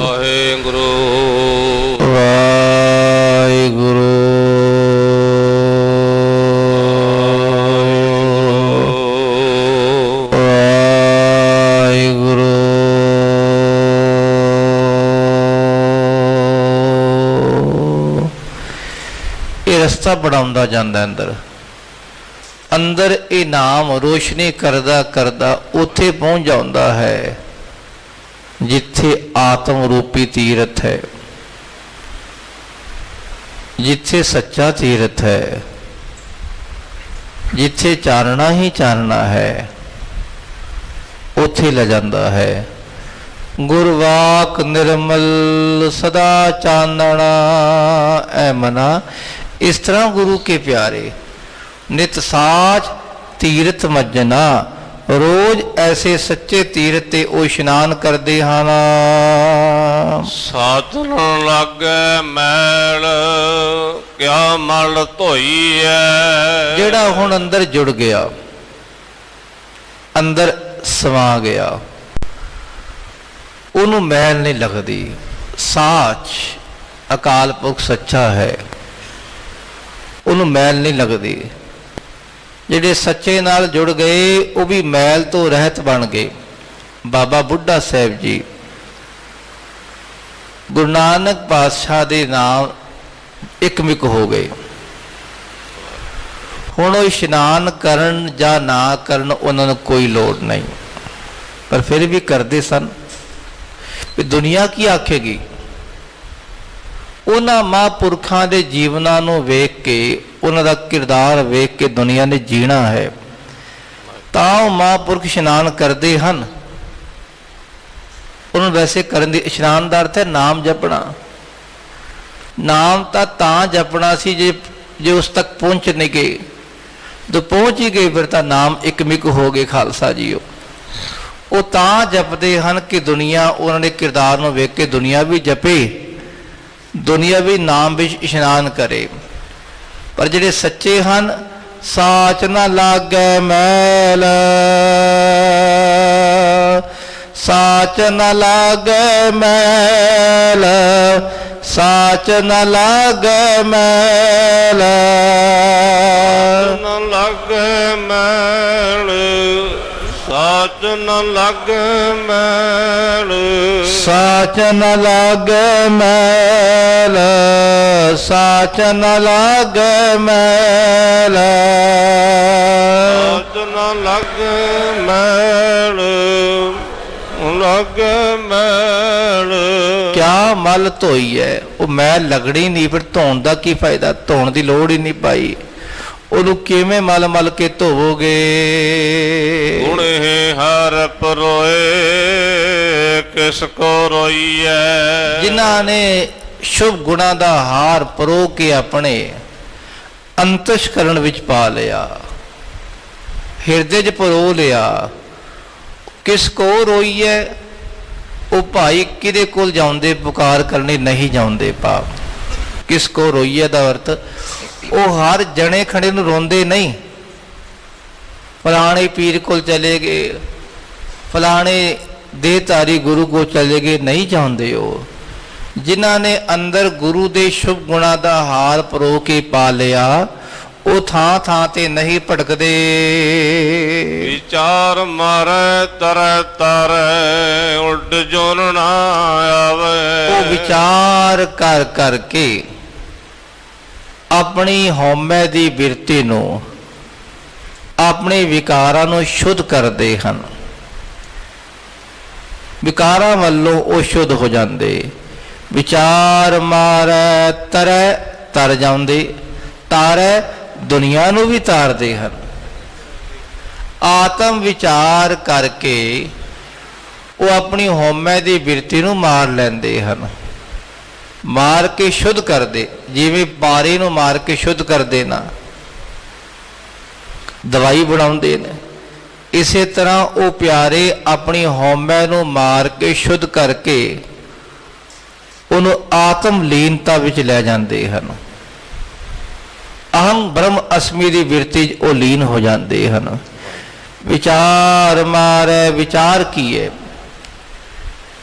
ਵਾਹਿਗੁਰੂ ਵਾਹਿਗੁਰੂ ਵਾਹਿਗੁਰੂ। ਇਹ ਰਸਤਾ ਬਣਾਉਂਦਾ ਜਾਂਦਾ ਅੰਦਰ ਅੰਦਰ, ਇਹ ਨਾਮ ਰੋਸ਼ਨੀ ਕਰਦਾ ਕਰਦਾ ਉੱਥੇ ਪਹੁੰਚ ਜਾਂਦਾ ਹੈ ਜਿੱਥੇ ਆਤਮ ਰੂਪੀ ਤੀਰਥ ਹੈ, ਜਿੱਥੇ ਸੱਚਾ ਤੀਰਥ ਹੈ, ਜਿੱਥੇ ਚਾਨਣਾ ਹੀ ਚਾਨਣਾ ਹੈ, ਉੱਥੇ ਲੈ ਜਾਂਦਾ ਹੈ। ਗੁਰਵਾਕ ਨਿਰਮਲ ਸਦਾ ਚਾਨਣਾ, ਐ ਮਨਾ ਇਸ ਤਰ੍ਹਾਂ ਗੁਰੂ ਕੇ ਪਿਆਰੇ ਨਿਤ ਸਾਚ ਤੀਰਥ ਮੱਜਨਾ, ਰੋਜ਼ ਐਸੇ ਸੱਚੇ ਤੀਰਥ ਤੇ ਉਹ ਇਸ਼ਨਾਨ ਕਰਦੇ ਹਨ। ਸਾਧਨ ਲਾਗੈ ਮੈਲ, ਕਿਆ ਮਲ ਧੋਈ ਹੈ। ਜਿਹੜਾ ਹੁਣ ਅੰਦਰ ਜੁੜ ਗਿਆ, ਅੰਦਰ ਸਮਾ ਗਿਆ, ਉਹਨੂੰ ਮੈਲ ਨਹੀਂ ਲੱਗਦੀ। ਸਾਚ ਅਕਾਲ ਪੁਰਖ ਸੱਚਾ ਹੈ, ਉਹਨੂੰ ਮੈਲ ਨਹੀਂ ਲੱਗਦੀ। ਜਿਹੜੇ ਸੱਚੇ ਨਾਲ ਜੁੜ ਗਏ ਉਹ ਵੀ ਮੈਲ ਤੋਂ ਰਹਿਤ ਬਣ ਗਏ। ਬਾਬਾ ਬੁੱਢਾ ਸਾਹਿਬ ਜੀ ਗੁਰੂ ਨਾਨਕ ਪਾਤਸ਼ਾਹ ਦੇ ਨਾਮ ਇਕਮਿਕ ਹੋ ਗਏ। ਹੁਣ ਉਹ ਇਸ਼ਨਾਨ ਕਰਨ ਜਾਂ ਨਾ ਕਰਨ ਉਹਨਾਂ ਨੂੰ ਕੋਈ ਲੋੜ ਨਹੀਂ, ਪਰ ਫਿਰ ਵੀ ਕਰਦੇ ਸਨ। ਵੀ ਦੁਨੀਆ ਕੀ ਆਖੇਗੀ? ਉਹਨਾਂ ਮਹਾਂਪੁਰਖਾਂ ਦੇ ਜੀਵਨਾਂ ਨੂੰ ਵੇਖ ਕੇ, ਉਹਨਾਂ ਦਾ ਕਿਰਦਾਰ ਵੇਖ ਕੇ ਦੁਨੀਆ ਨੇ ਜੀਣਾ ਹੈ, ਤਾਂ ਉਹ ਮਹਾਂਪੁਰਖ ਇਸ਼ਨਾਨ ਕਰਦੇ ਹਨ। ਉਹਨਾਂ ਨੂੰ ਵੈਸੇ ਕਰਨ ਦੀ, ਇਸ਼ਨਾਨ ਦਾ ਅਰਥ ਹੈ ਨਾਮ ਜਪਣਾ। ਨਾਮ ਤਾਂ ਜਪਣਾ ਸੀ ਜੇ ਉਸ ਤੱਕ ਪਹੁੰਚ ਨਹੀਂ ਗਏ। ਜਦੋਂ ਪਹੁੰਚ ਹੀ ਗਏ ਫਿਰ ਤਾਂ ਨਾਮ ਇੱਕਮਿਕ ਹੋ ਗਏ ਖਾਲਸਾ ਜੀਓ। ਉਹ ਤਾਂ ਜਪਦੇ ਹਨ ਕਿ ਦੁਨੀਆ ਉਹਨਾਂ ਦੇ ਕਿਰਦਾਰ ਨੂੰ ਵੇਖ ਕੇ ਦੁਨੀਆ ਵੀ ਜਪੇ, ਦੁਨੀਆ ਵੀ ਨਾਮ ਵਿੱਚ ਇਸ਼ਨਾਨ ਕਰੇ। ਪਰ ਜਿਹੜੇ ਸੱਚੇ ਹਨ, ਸਾਚ ਨਾ ਲਾਗੈ ਮੈਲ, ਸਾਚ ਨਾ ਲਾਗੈ ਮੈਲ, ਸਾਚ ਨਾ ਲਾਗੈ ਮੈਲ, ਨ ਲਾਗੈ ਮੈਲ, ਸਾਚ ਨ ਲਾਗੈ ਮੈਲ, ਸਾਚ ਨ ਲਾਗੈ ਮੈਲ, ਸਾਚ ਨ ਲਾਗੈ ਮੈਲ, ਸਾਚ ਨ ਲਾਗੈ ਮੈਲ, ਲਾਗੈ ਮੈਲ। ਕਿਆ ਮਲ ਧੋਈ ਹੈ? ਉਹ ਮੈਲ ਲੱਗਣੀ ਨਹੀਂ, ਫਿਰ ਧੋਣ ਦਾ ਕੀ ਫਾਇਦਾ? ਧੋਣ ਦੀ ਲੋੜ ਹੀ ਨਹੀਂ ਪਾਈ। ਉਹਨੂੰ ਕਿਵੇਂ ਮਲ ਮਲ ਕੇ ਧੋਵੋਗੇ? ਗੁਣੇ ਹਰ ਪਰੋਏ ਕਿਸ ਕੋ ਰੋਈਐ। ਜਿਨ੍ਹਾਂ ਨੇ ਸ਼ੁਭ ਗੁਣਾਂ ਦਾ ਹਾਰ ਪਰੋ ਕੇ ਆਪਣੇ ਅੰਤਸ਼ਕਰਣ ਵਿੱਚ ਪਾ ਲਿਆ, ਹਿਰਦੇ 'ਚ ਪਰੋ ਲਿਆ, ਕਿਸ ਕੋ ਰੋਈਐ? ਉਹ ਭਾਈ ਕਿਹਦੇ ਕੋਲ ਜਾਉਂਦੇ ਪੁਕਾਰ ਕਰਨੇ ਨਹੀਂ ਜਾਉਂਦੇ। ਪਾਪ ਕਿਸ ਕੋ ਰੋਈਐ ਦਾ ਅਰਥ ਉਹ ਹਰ ਜਣੇ ਖੜੇ ਨੂੰ ਰੋਂਦੇ ਨਹੀਂ। ਫਲਾਣੇ ਪੀਰ ਕੋਲ ਚਲੇ ਗਏ, ਫਲਾਣੇ ਦੇਹਧਾਰੀ ਗੁਰੂ ਕੋਲ ਚਲੇ ਗਏ, ਨਹੀਂ ਚਾਹੁੰਦੇ। ਉਹ ਜਿਨ੍ਹਾਂ ਨੇ ਅੰਦਰ ਗੁਰੂ ਦੇ ਸ਼ੁਭ ਗੁਣਾਂ ਦਾ ਹਾਰ ਪਰੋ ਕੇ ਪਾ ਲਿਆ, ਉਹ ਥਾਂ ਥਾਂ ਤੇ ਨਹੀਂ ਭਟਕਦੇ। ਵਿਚਾਰ ਮਾਰੈ ਤਰੈ ਤਾਰੈ, ਉਲਟ ਜੋਨ ਨਾ ਆਵੇ। ਉਹ ਵਿਚਾਰ ਕਰ ਕਰਕੇ ਆਪਣੀ ਹਉਮੈ ਦੀ ਬਿਰਤੀ ਨੂੰ, ਆਪਣੇ ਵਿਕਾਰਾਂ ਨੂੰ ਸ਼ੁੱਧ ਕਰਦੇ ਹਨ। ਵਿਕਾਰਾਂ ਵੱਲੋਂ ਉਹ ਸ਼ੁੱਧ ਹੋ ਜਾਂਦੇ। ਵਿਚਾਰ ਮਾਰੈ ਤਰੈ, ਤਰ ਜਾਂਦੇ। ਤਾਰੈ, ਦੁਨੀਆ ਨੂੰ ਵੀ ਤਾਰਦੇ ਹਨ। ਆਤਮ ਵਿਚਾਰ ਕਰਕੇ ਉਹ ਆਪਣੀ ਹਉਮੈ ਦੀ ਬਿਰਤੀ ਨੂੰ ਮਾਰ ਲੈਂਦੇ ਹਨ। ਮਾਰ ਕੇ ਸ਼ੁੱਧ ਕਰਦੇ, ਜਿਵੇਂ ਪਾਰੇ ਨੂੰ ਮਾਰ ਕੇ ਸ਼ੁੱਧ ਕਰਦੇ ਨਾ, ਦਵਾਈ ਬਣਾਉਂਦੇ ਨੇ, ਇਸੇ ਤਰ੍ਹਾਂ ਉਹ ਪਿਆਰੇ ਆਪਣੀ ਹਉਮੈ ਨੂੰ ਮਾਰ ਕੇ ਸ਼ੁੱਧ ਕਰਕੇ ਉਹਨੂੰ ਆਤਮ ਲੀਨਤਾ ਵਿੱਚ ਲੈ ਜਾਂਦੇ ਹਨ। ਅਹੰ ਬ੍ਰਹਮ ਅਸਮੀ ਦੀ ਬਿਰਤੀ ਉਹ ਲੀਨ ਹੋ ਜਾਂਦੇ ਹਨ। ਵਿਚਾਰ ਮਾਰੈ, ਵਿਚਾਰ ਕੀ ਹੈ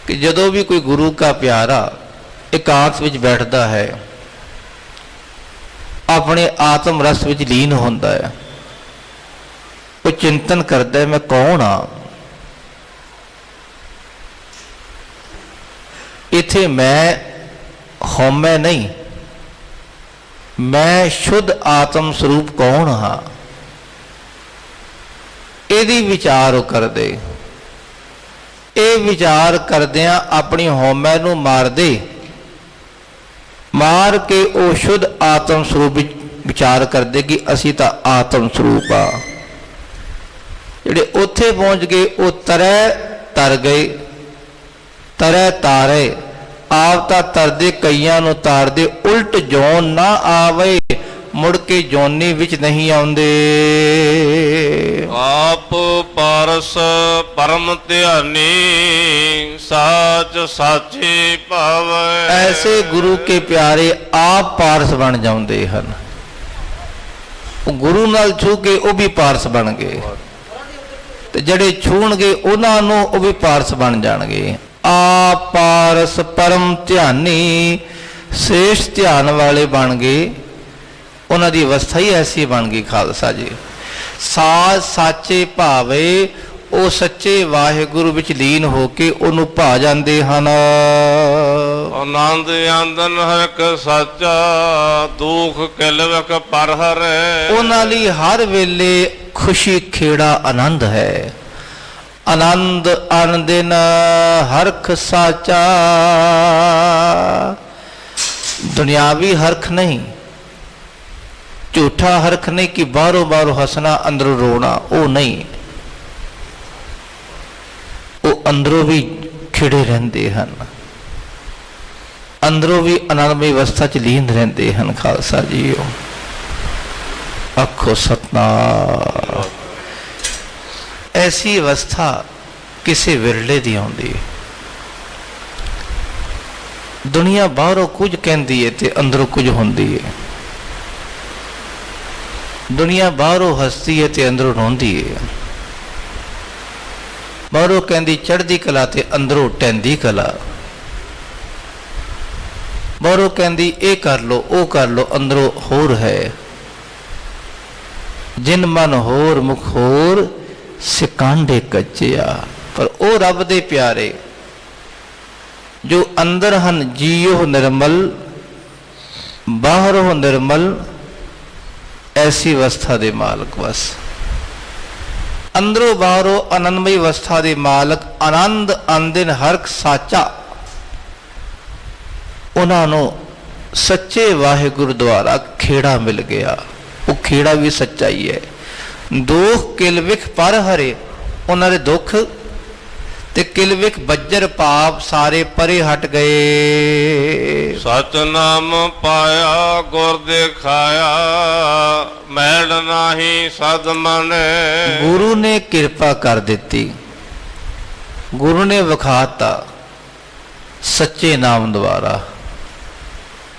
ਕਿ ਜਦੋਂ ਵੀ ਕੋਈ ਗੁਰੂ ਕਾ ਪਿਆਰਾ ਇਕਾਂਤ ਵਿੱਚ ਬੈਠਦਾ ਹੈ, ਆਪਣੇ ਆਤਮ ਰਸ ਵਿੱਚ ਲੀਨ ਹੁੰਦਾ ਹੈ, ਉਹ ਚਿੰਤਨ ਕਰਦਾ ਹੈ, ਮੈਂ ਕੌਣ ਹਾਂ? ਇੱਥੇ ਮੈਂ ਹਉਮੈ ਨਹੀਂ, ਮੈਂ ਸ਼ੁੱਧ ਆਤਮ ਸਰੂਪ ਕੌਣ ਹਾਂ? ਇਹਦੀ ਵਿਚਾਰ ਉਹ ਕਰਦੇ। ਇਹ ਵਿਚਾਰ ਕਰਦਿਆਂ ਆਪਣੀ ਹਉਮੈ ਨੂੰ ਮਾਰਦੇ, ਮਾਰ ਕੇ ਉਹ ਸ਼ੁੱਧ ਆਤਮ ਸਰੂਪ ਵਿੱਚ ਵਿਚਾਰ ਕਰਦੇ ਕਿ ਅਸੀਂ ਤਾਂ ਆਤਮ ਸਰੂਪ ਆ। ਜਿਹੜੇ ਉੱਥੇ ਪਹੁੰਚ ਗਏ ਉਹ ਤਰੈ ਤਰ ਗਏ, ਤਰੈ ਤਾਰੇ। ਆਪ ਤਾਂ ਤਰਦੇ, ਕਈਆਂ ਨੂੰ ਤਾਰਦੇ। ਉਲਟ ਜੋਨ ਨਾ ਆਵੇ, ਮੁੜ ਕੇ ਜੋਨੀ ਵਿੱਚ ਨਹੀਂ ਆਉਂਦੇ। ਆਪ ਪਾਰਸ ਪਰਮ ਧਿਆਨੀ, ਸਾਚ ਸਾਚੀ ਭਾਵੈ। ਐਸੇ ਗੁਰੂ ਕੇ ਪਿਆਰੇ ਆਪ ਪਾਰਸ ਬਣ ਜਾਂਦੇ ਹਨ। ਉਹ ਗੁਰੂ ਨਾਲ ਛੂ ਕੇ ਉਹ ਵੀ ਪਾਰਸ ਬਣ ਗਏ, ਤੇ ਜਿਹੜੇ ਛੂਣਗੇ ਉਹਨਾਂ ਨੂੰ ਉਹ ਵੀ ਪਾਰਸ ਬਣ ਜਾਣਗੇ। ਆਪ ਪਾਰਸ ਪਰਮ ਧਿਆਨੀ, ਸ੍ਰੇਸ਼ਟ ਧਿਆਨ ਵਾਲੇ ਬਣ ਗਏ। ਉਹਨਾਂ ਦੀ ਅਵਸਥਾ ਹੀ ਐਸੀ ਬਣ ਗਈ ਖਾਲਸਾ ਜੀ। ਸਾਚ ਸਾਚੇ ਭਾਵੇ, ਉਹ ਸੱਚੇ ਵਾਹਿਗੁਰੂ ਵਿੱਚ ਲੀਨ ਹੋ ਕੇ ਉਹਨੂੰ ਭਾ ਜਾਂਦੇ ਹਨ। ਆਨੰਦ ਆਂਦਨ ਹਰਿਕ ਸਾਚਾ ਦੁਖ ਕਿਲਵਕ ਪਰ ਹਰੇ। ਉਹਨਾਂ ਲਈ ਹਰ ਵੇਲੇ ਖੁਸ਼ੀ ਖੇੜਾ ਆਨੰਦ ਹੈ। ਆਨੰਦ ਅਨ ਦਿਨ ਹਰਖ ਸਾਚਾ। ਦੁਨਿਆਵੀ ਹਰਖ ਨਹੀਂ, ਝੂਠਾ ਹਰਖ ਨਹੀਂ ਕਿ ਬਾਹਰੋਂ ਬਾਹਰੋਂ ਹੱਸਣਾ ਅੰਦਰੋਂ ਰੋਣਾ, ਉਹ ਨਹੀਂ। ਉਹ ਅੰਦਰੋਂ ਵੀ ਖਿੜੇ ਰਹਿੰਦੇ ਹਨ, ਅੰਦਰੋਂ ਵੀ ਆਨੰਦਮਈ ਅਵਸਥਾ ਚ ਲੀਨ ਰਹਿੰਦੇ ਹਨ। ਖਾਲਸਾ ਜੀਓ ਆਖੋ ਸਤਨਾਮ। ਐਸੀ ਅਵਸਥਾ ਕਿਸੇ ਵਿਰਲੇ ਦੀ ਆਉਂਦੀ ਹੈ। ਦੁਨੀਆ ਬਾਹਰੋਂ ਕੁਝ ਕਹਿੰਦੀ ਹੈ ਤੇ ਅੰਦਰੋਂ ਕੁਝ ਹੁੰਦੀ ਹੈ। ਦੁਨੀਆ ਬਾਹਰੋਂ ਹੱਸਦੀ ਹੈ ਤੇ ਅੰਦਰੋਂ ਰੋਂਦੀ ਹੈ। ਬਾਹਰੋਂ ਕਹਿੰਦੀ ਚੜ੍ਹਦੀ ਕਲਾ ਤੇ ਅੰਦਰੋਂ ਟਹਿੰਦੀ ਕਲਾ। ਬਾਹਰੋਂ ਕਹਿੰਦੀ ਇਹ ਕਰ ਲੋ ਉਹ ਕਰ ਲੋ, ਅੰਦਰੋਂ ਹੋਰ ਹੈ। ਜਿਨ ਮਨ ਹੋਰ ਮੁਖ ਹੋਰ ਸਿਕਾਂਡੇ ਕੱਚਿਆ। ਪਰ ਉਹ ਰੱਬ ਦੇ ਪਿਆਰੇ ਜੋ ਅੰਦਰ ਹਨ, ਜੀਓ ਨਿਰਮਲ ਬਾਹਰੋਂ ਨਿਰਮਲ, ਐਸੀ ਅਵਸਥਾ ਦੇ ਮਾਲਕ ਬਸ। ਅੰਦਰੋਂ ਬਾਹਰੋਂ ਆਨੰਦਮਈ ਅਵਸਥਾ ਦੇ ਮਾਲਕ, ਆਨੰਦ ਆਂਦਿਨ ਹਰਖ ਸਾਚਾ। ਉਹਨਾਂ ਨੂੰ ਸੱਚੇ ਵਾਹਿਗੁਰੂ ਦੁਆਰਾ ਖੇੜਾ ਮਿਲ ਗਿਆ। ਉਹ ਖੇੜਾ ਵੀ ਸੱਚਾ ਹੀ ਹੈ। ਦੁਖ ਕਿਲਵਿਖ ਪਰ ਹਰੇ। ਉਹਨਾਂ ਦੇ ਦੁੱਖ ਤੇ ਕਿਲਵਿਖ ਬੱਜਰ ਪਾਪ ਸਾਰੇ ਪਰੇ ਹਟ ਗਏ। ਸਚ ਨਾਮ ਪਾਇਆ ਗੁਰ ਦਿਖਾਇਆ ਮੈਲ ਨਾਹੀ ਸਦ ਮਨੇ। ਗੁਰੂ ਨੇ ਕਿਰਪਾ ਕਰ ਦਿੱਤੀ, ਗੁਰੂ ਨੇ ਵਿਖਾਤਾ ਸੱਚੇ ਨਾਮ ਦੁਆਰਾ।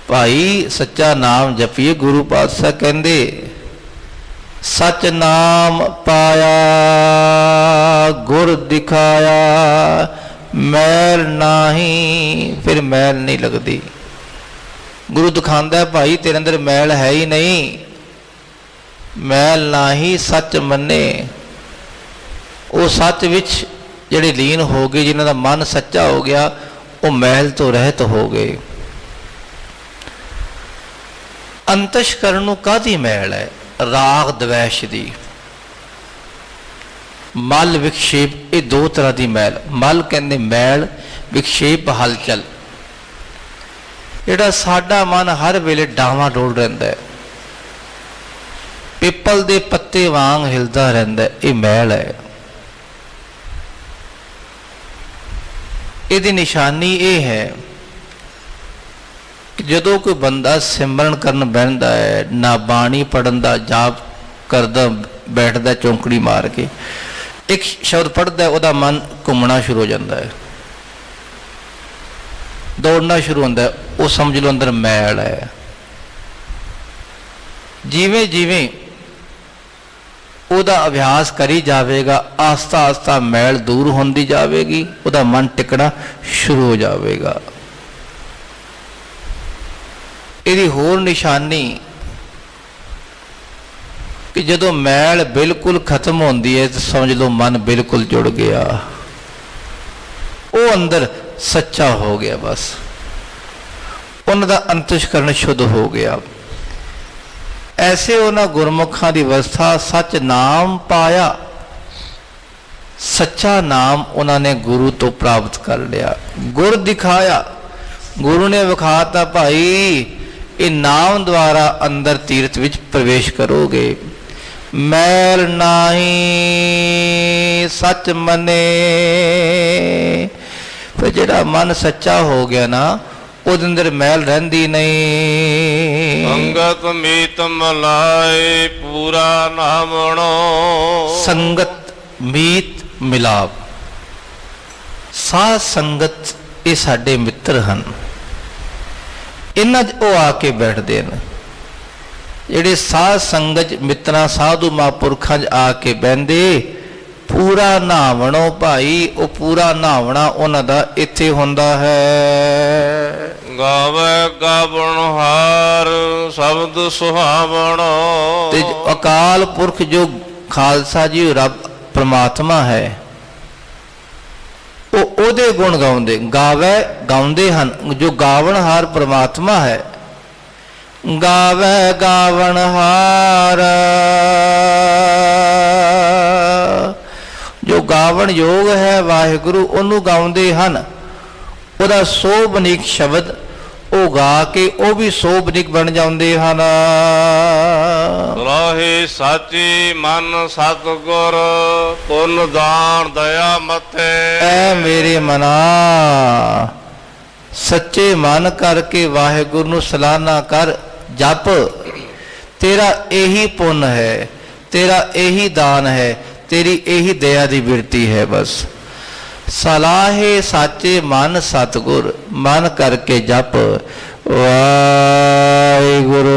ਭਾਈ ਸੱਚਾ ਨਾਮ ਜਪੀਏ। ਗੁਰੂ ਪਾਤਸ਼ਾਹ ਕਹਿੰਦੇ ਸਚ ਨਾਮ ਪਾਇਆ ਗੁਰ ਦਿਖਾਇਆ ਮੈਲ ਨਾਹੀ। ਫਿਰ ਮੈਲ ਨਹੀਂ ਲੱਗਦੀ। ਗੁਰੂ ਦਿਖਾਉਂਦਾ ਭਾਈ ਤੇਰੇ ਅੰਦਰ ਮੈਲ ਹੈ ਹੀ ਨਹੀਂ। ਮੈਲ ਨਾਹੀ ਸੱਚ ਮੰਨੇ। ਉਹ ਸੱਚ ਵਿੱਚ ਜਿਹੜੇ ਲੀਨ ਹੋ ਗਏ, ਜਿਨ੍ਹਾਂ ਦਾ ਮਨ ਸੱਚਾ ਹੋ ਗਿਆ, ਉਹ ਮੈਲ ਤੋਂ ਰਹਿਤ ਹੋ ਗਏ। ਅੰਤਸ਼ਕਰਨ ਨੂੰ ਕਾਹਦੀ ਮੈਲ ਹੈ? ਰਾਗ ਦਵੈਸ਼ ਦੀ, ਮਲ ਵਿਖਸ਼ੇਪ। ਇਹ ਦੋ ਤਰ੍ਹਾਂ ਦੀ ਮੈਲ। ਮਲ ਕਹਿੰਦੇ ਮੈਲ, ਵਿਖਸ਼ੇਪ ਹਲਚਲ। ਜਿਹੜਾ ਸਾਡਾ ਮਨ ਹਰ ਵੇਲੇ ਡਾਵਾਂ ਡੋਲ ਰਹਿੰਦਾ ਹੈ, ਪਿੱਪਲ ਦੇ ਪੱਤੇ ਵਾਂਗ ਹਿਲਦਾ ਰਹਿੰਦਾ, ਇਹ ਮੈਲ ਹੈ। ਇਹਦੀ ਨਿਸ਼ਾਨੀ ਇਹ ਹੈ ਕਿ ਜਦੋਂ ਕੋਈ ਬੰਦਾ ਸਿਮਰਨ ਕਰਨ ਬਹਿੰਦਾ ਹੈ, ਨਾ ਬਾਣੀ ਪੜਨ ਦਾ ਜਾਪ ਕਰਦਾ ਬੈਠਦਾ ਚੌਂਕੜੀ ਮਾਰ ਕੇ, ਇੱਕ ਸ਼ਬਦ ਪੜ੍ਹਦਾ, ਉਹਦਾ ਮਨ ਘੁੰਮਣਾ ਸ਼ੁਰੂ ਹੋ ਜਾਂਦਾ ਹੈ, ਦੌੜਨਾ ਸ਼ੁਰੂ ਹੁੰਦਾ, ਉਹ ਸਮਝ ਲਓ ਅੰਦਰ ਮੈਲ ਹੈ। ਜਿਵੇਂ ਜਿਵੇਂ ਉਹਦਾ ਅਭਿਆਸ ਕਰੀ ਜਾਵੇਗਾ, ਆਸਤਾ ਆਸਤਾ ਮੈਲ ਦੂਰ ਹੁੰਦੀ ਜਾਵੇਗੀ, ਉਹਦਾ ਮਨ ਟਿਕਣਾ ਸ਼ੁਰੂ ਹੋ ਜਾਵੇਗਾ। ਇਹਦੀ ਹੋਰ ਨਿਸ਼ਾਨੀ ਕਿ ਜਦੋਂ ਮੈਲ ਬਿਲਕੁਲ ਖਤਮ ਹੁੰਦੀ ਹੈ ਤਾਂ ਸਮਝ ਲਓ ਮਨ ਬਿਲਕੁਲ ਜੁੜ ਗਿਆ, ਉਹ ਅੰਦਰ ਸੱਚਾ ਹੋ ਗਿਆ। ਬਸ ਉਹਨਾਂ ਦਾ ਅੰਤਸ਼ਕਰਨ ਸ਼ੁੱਧ ਹੋ ਗਿਆ। ਐਸੇ ਉਹਨਾਂ ਗੁਰਮੁਖਾਂ ਦੀ ਅਵਸਥਾ ਸੱਚ ਨਾਮ ਪਾਇਆ। ਸੱਚਾ ਨਾਮ ਉਹਨਾਂ ਨੇ ਗੁਰੂ ਤੋਂ ਪ੍ਰਾਪਤ ਕਰ ਲਿਆ। ਗੁਰ ਦਿਖਾਇਆ, ਗੁਰੂ ਨੇ ਵਿਖਾਤਾ ਭਾਈ ਇਹ ਨਾਮ ਦੁਆਰਾ ਅੰਦਰ ਤੀਰਥ ਵਿੱਚ ਪ੍ਰਵੇਸ਼ ਕਰੋਗੇ। ਮੈਲ ਨਾਹੀ ਸੱਚ ਮੰਨੇ। ਫਿਰ ਜਿਹੜਾ ਮਨ ਸੱਚਾ ਹੋ ਗਿਆ ਨਾ, ਉਹਦੇ ਅੰਦਰ ਮੈਲ ਰਹਿੰਦੀ ਨਹੀਂ। ਸੰਗਤ ਮੀਤ ਮਲਾਏ ਪੂਰਾ ਨਾਮਣੋ। ਸੰਗਤ ਮੀਤ ਮਿਲਾਪ, ਸਾਧ ਸੰਗਤ ਇਹ ਸਾਡੇ ਮਿੱਤਰ ਹਨ। ਇਹਨਾਂ 'ਚ ਉਹ ਆ ਕੇ ਬੈਠਦੇ ਨੇ ਜਿਹੜੇ ਸਾਧ ਸੰਗਤ ਮਿੱਤਰਾਂ ਸਾਧੂ ਮਹਾਂਪੁਰਖਾਂ 'ਚ ਆ ਕੇ ਬਹਿੰਦੇ। ਪੂਰਾ ਨਹਾਵਣੋ ਭਾਈ, ਉਹ ਪੂਰਾ ਨਹਾਵਣਾ ਉਹਨਾਂ ਦਾ ਇੱਥੇ ਹੁੰਦਾ ਹੈ। ਗਾਵੇ ਗਾਵਣ ਹਾਰ ਸ਼ਬਦ ਸੁਹਾਵਣੋ। ਤੇ ਅਕਾਲ ਪੁਰਖ ਜੋ ਖਾਲਸਾ ਜੀ ਰੱਬ ਪ੍ਰਮਾਤਮਾ ਹੈ, ਉਹ ਉਹਦੇ ਗੁਣ ਗਾਉਂਦੇ, ਗਾਉਂਦੇ ਹਨ। ਜੋ ਗਾਵਣਹਾਰ ਪ੍ਰਮਾਤਮਾ ਹੈ, ਗਾਵੇ ਗਾਵਣਹਾਰ, ਜੋ ਗਾਵਣ ਯੋਗ ਹੈ ਵਾਹਿਗੁਰੂ ਉਹਨੂੰ ਗਾਉਂਦੇ ਹਨ। ਉਹਦਾ ਸੋਭਨੀਕ ਸ਼ਬਦ ਉਹ ਗਾ ਕੇ ਉਹ ਵੀ ਸੋਭਨੀਕ ਬਣ ਜਾਂਦੇ ਹਨ। ਰਾਹੇ ਸਾਚੀ ਮਨ ਸਤਿਗੁਰ, ਪੁੰਨ ਦਾਨ ਦਇਆ ਮਥੇ। ਐ ਮੇਰੇ ਮਨਾ, ਸੱਚੇ ਮਨ ਕਰਕੇ ਵਾਹਿਗੁਰੂ ਨੂੰ ਸਲਾਹਨਾ ਕਰ, ਜਪ। ਤੇਰਾ ਇਹੀ ਪੁੰਨ ਹੈ, ਤੇਰਾ ਇਹੀ ਦਾਨ ਹੈ, ਤੇਰੀ ਇਹੀ ਦਇਆ ਦੀ ਬਿਰਤੀ ਹੈ। ਬਸ ਸਲਾਹੇ ਸਾਚੇ ਮਨ ਸਤਿਗੁਰ, ਮਨ ਕਰਕੇ ਜਪ ਵਾਹਿਗੁਰੂ।